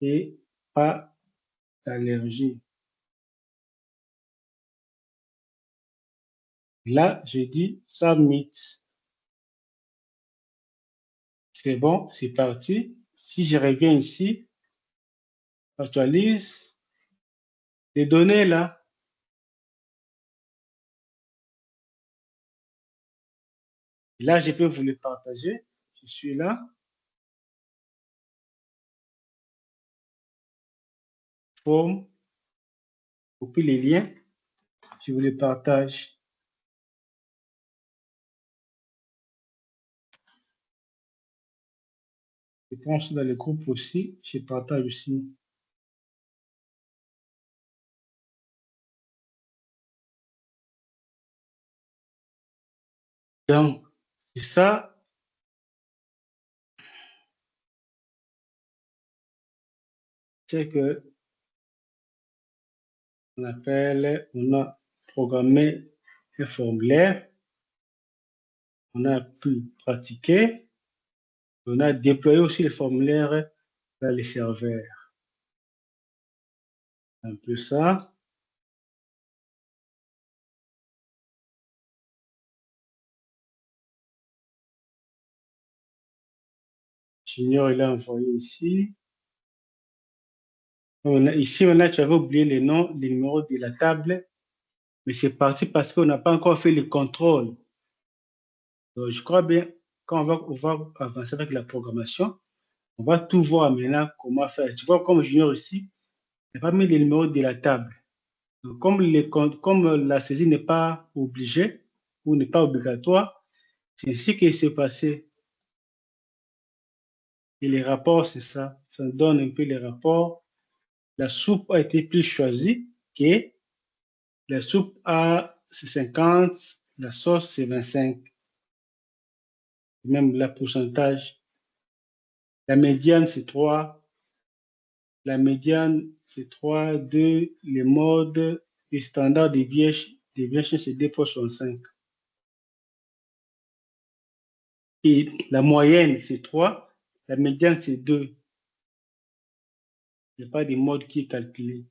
Et pas d'allergie. Là, je dis submit. C'est bon, c'est parti. Si je reviens ici, actualise les données là. Et là, je peux vous les partager. Je suis là. Forme. Copie les liens. Je vous les partage. Je pense dans le groupe aussi. Je partage aussi. Donc, c'est ça. C'est que on appelle, on a programmé un formulaire. On a pu pratiquer. On a déployé aussi le formulaire dans les serveurs. Un peu ça. Junior, il a envoyé ici. Ici, tu avais oublié les noms, les numéros de la table, mais c'est parti parce qu'on n'a pas encore fait le contrôle. Donc, je crois bien, quand on va avancer avec la programmation, on va tout voir maintenant comment faire. Tu vois, comme junior ici, il n'a pas mis les numéros de la table. Donc, comme la saisie n'est pas obligée ou n'est pas obligatoire, c'est ici qu'il s'est passé. Et les rapports, c'est ça. Ça donne un peu les rapports. La soupe a été plus choisie que la soupe c'est 50, la sauce c'est 25. Même le pourcentage. La médiane c'est 3. La médiane c'est 3, 2. Les modes, le standard des vierges c'est 2,65. Et la moyenne c'est 3. La médiane c'est 2. Il n'y a pas de mode qui est calculé.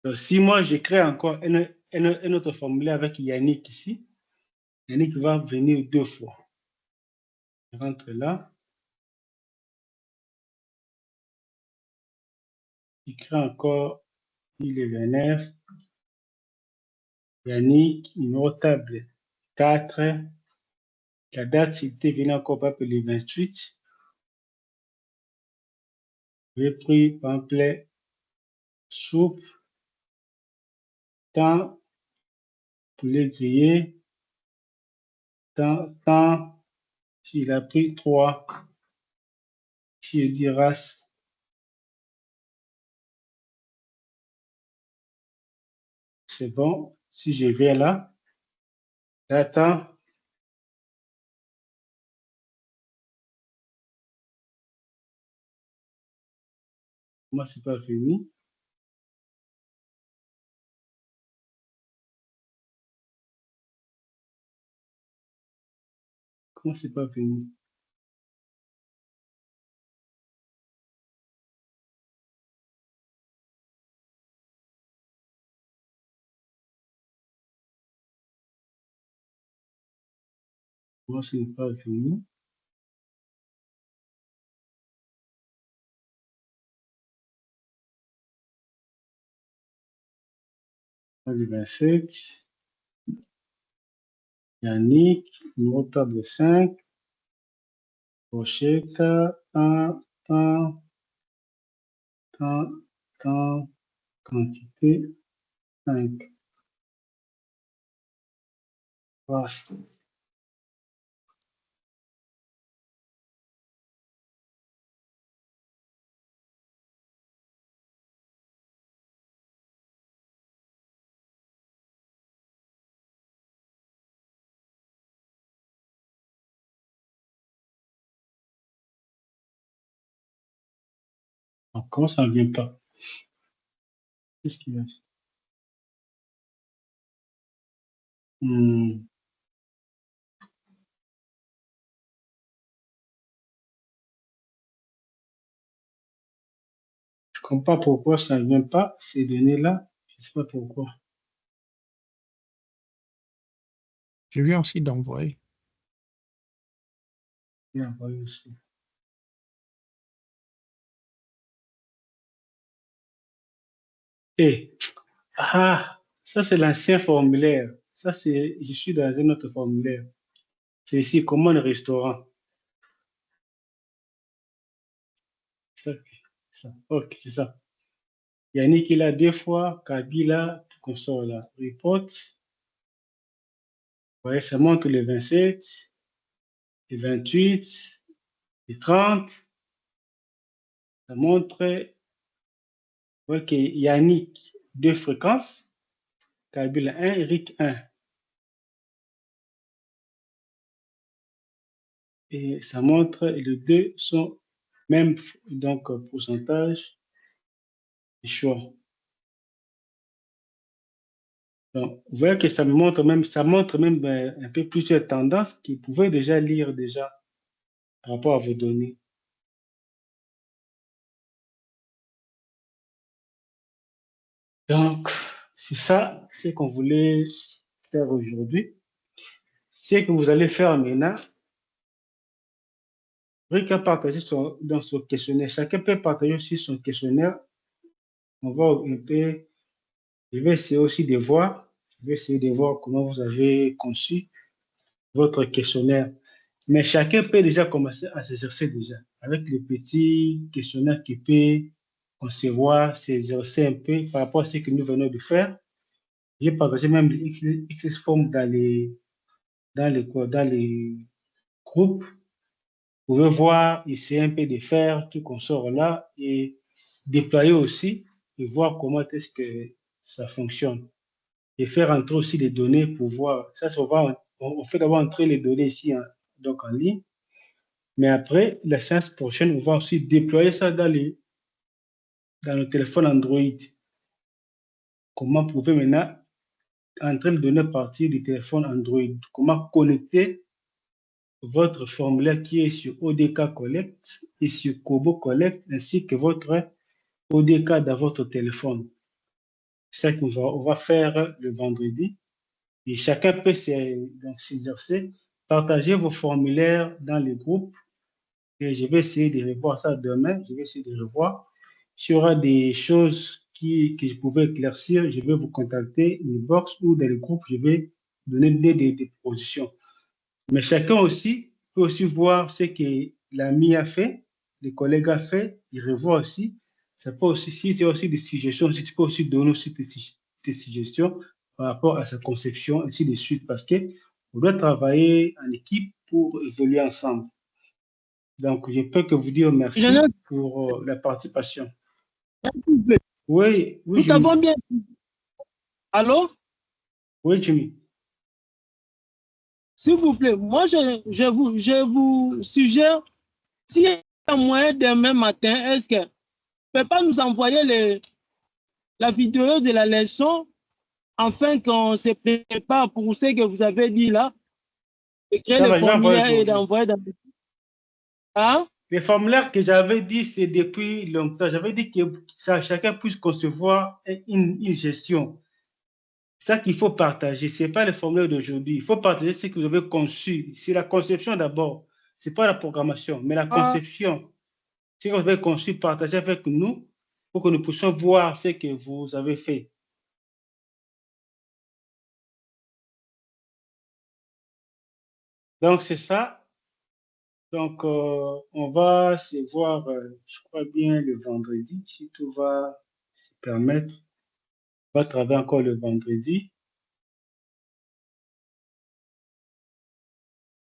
Donc, si moi j'écris encore un autre formulaire avec Yannick ici, Yannick va venir 2 fois. Je rentre là. J'écris encore, il est vénère. Yannick, numéro table 4. La date, c'était venu encore pas pour le 28. J'ai pris, par exemple, soupe, temps, poulet grillé, temps, s'il a pris 3. Si je dis race, c'est bon. Si je viens là, j'attends. Comment c'est pas fini? Comment c'est pas fini? Comment c'est pas fini? Page 27. Yannick, numéro de table 5. Pochette, temps, quantité 5. Vaste. Encore, ça ne vient pas. Qu'est-ce qu'il y a? Je ne comprends pas pourquoi ça ne vient pas, ces données-là. Je ne sais pas pourquoi. Je viens aussi d'envoyer. Je vais envoyer aussi. Et, ça c'est l'ancien formulaire. Ça c'est, je suis dans un autre formulaire. C'est ici, commande restaurant. Ça. Ok, c'est ça. Yannick, il a 2 fois, Kabila, tout comme ça là. Report. Vous voyez, ça montre les 27, les 28, les 30. Ça montre, vous voyez que Yannick, 2 fréquences. Kabila 1, Eric 1. Et ça montre les deux sont même donc pourcentage de choix. Donc, vous voyez que ça montre même un peu plusieurs tendances qu'ils pouvaient déjà lire par rapport à vos données. Donc, c'est ça ce qu'on voulait faire aujourd'hui. Ce que vous allez faire maintenant, chacun partager dans son questionnaire. Chacun peut partager aussi son questionnaire. On va un peu, je vais essayer aussi de voir, comment vous avez conçu votre questionnaire. Mais chacun peut déjà commencer à s'exercer déjà avec les petits questionnaires qu'il peut concevoir, s'exercer un peu par rapport à ce que nous venons de faire. J'ai partagé même les XForm dans les groupes. Vous pouvez voir, essayer un peu de faire tout qu'on sort là et déployer aussi et voir comment est-ce que ça fonctionne. Et faire entrer aussi les données pour voir. Ça, on fait d'abord entrer les données ici, donc en ligne. Mais après, la séance prochaine, on va aussi déployer ça dans le téléphone Android. Comment vous pouvez maintenant entrer les données à partir du téléphone Android. Comment connecter votre formulaire qui est sur ODK Collect et sur Kobo Collect, ainsi que votre ODK dans votre téléphone. C'est ça qu'on va faire le vendredi. Et chacun peut s'exercer, partager vos formulaires dans les groupes. Et je vais essayer de revoir ça demain. Je vais essayer de revoir. S'il y aura des choses que je pouvais éclaircir, je vais vous contacter inbox ou dans le groupe, je vais donner des propositions. Mais chacun aussi peut aussi voir ce que l'ami a fait, les collègues a fait, il revoit aussi. Ça peut aussi, si tu as aussi des suggestions, si tu peux aussi donner aussi tes suggestions par rapport à sa conception, ainsi de suite, parce qu'on doit travailler en équipe pour évoluer ensemble. Donc, je peux que vous dire merci pour la participation. Oui, Nous t'avons bien. Allô? Oui, Jimmy. S'il vous plaît, moi, je vous suggère, s'il y a moyen demain matin, est-ce que pouvez pas nous envoyer la vidéo de la leçon afin qu'on se prépare pour ce que vous avez dit là, de créer Ça le va, je vais envoyer formulaire et aujourd'hui. d'envoyer dans le... Hein? Les formulaires que j'avais dit, c'est depuis longtemps. J'avais dit que chacun puisse concevoir une gestion. C'est ça qu'il faut partager. Ce n'est pas le formulaire d'aujourd'hui. Il faut partager ce que vous avez conçu. C'est la conception d'abord. Ce n'est pas la programmation, mais la conception. Ce que vous avez conçu, partagez avec nous pour que nous puissions voir ce que vous avez fait. Donc, c'est ça. Donc, on va se voir, je crois bien, le vendredi, si tout va se permettre. On va travailler encore le vendredi.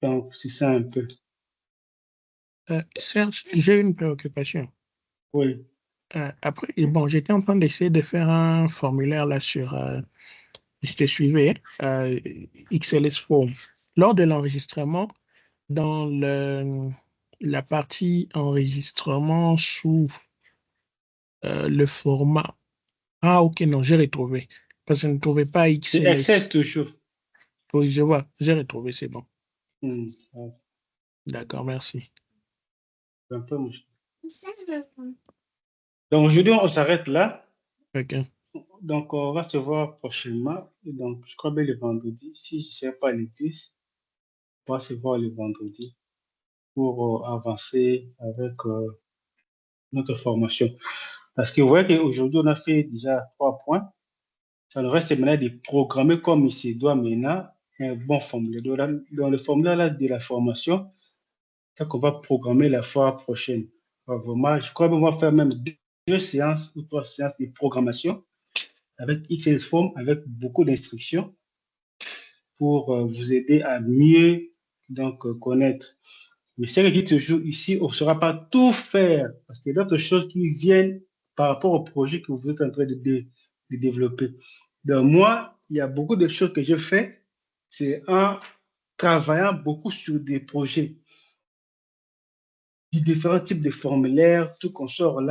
Donc, c'est ça un peu. Serge, j'ai une préoccupation. Oui. Après, bon, j'étais en train d'essayer de faire un formulaire là sur... je te suivais, XLS Form. Lors de l'enregistrement, dans la partie enregistrement sous le format... Ah, ok, non, j'ai retrouvé. Parce que je ne trouvais pas C'est Excel XLS. toujours. Oui, je vois, j'ai retrouvé, c'est bon. Ouais. D'accord, merci. Un peu mouche. Donc, aujourd'hui, on s'arrête là. Ok. Donc, on va se voir prochainement. Et donc, je crois bien le vendredi. Si je ne sais pas les pistes, on va se voir le vendredi pour avancer avec notre formation. Parce que vous voyez qu'aujourd'hui, on a fait déjà 3 points. Ça nous reste maintenant de programmer comme il se doit maintenant un bon formulaire. Dans le formulaire là, de la formation, c'est ça qu'on va programmer la fois prochaine. Vraiment, je crois qu'on va faire même 2 séances ou 3 séances de programmation avec XLS Form, avec beaucoup d'instructions pour vous aider à mieux donc, connaître. Mais ce que je dis toujours ici, on ne saura pas tout faire parce qu'il y a d'autres choses qui viennent par rapport au projet que vous êtes en train de développer. Donc moi, il y a beaucoup de choses que je fais, c'est en travaillant beaucoup sur des projets, différents types de formulaires, tout qu'on sort là.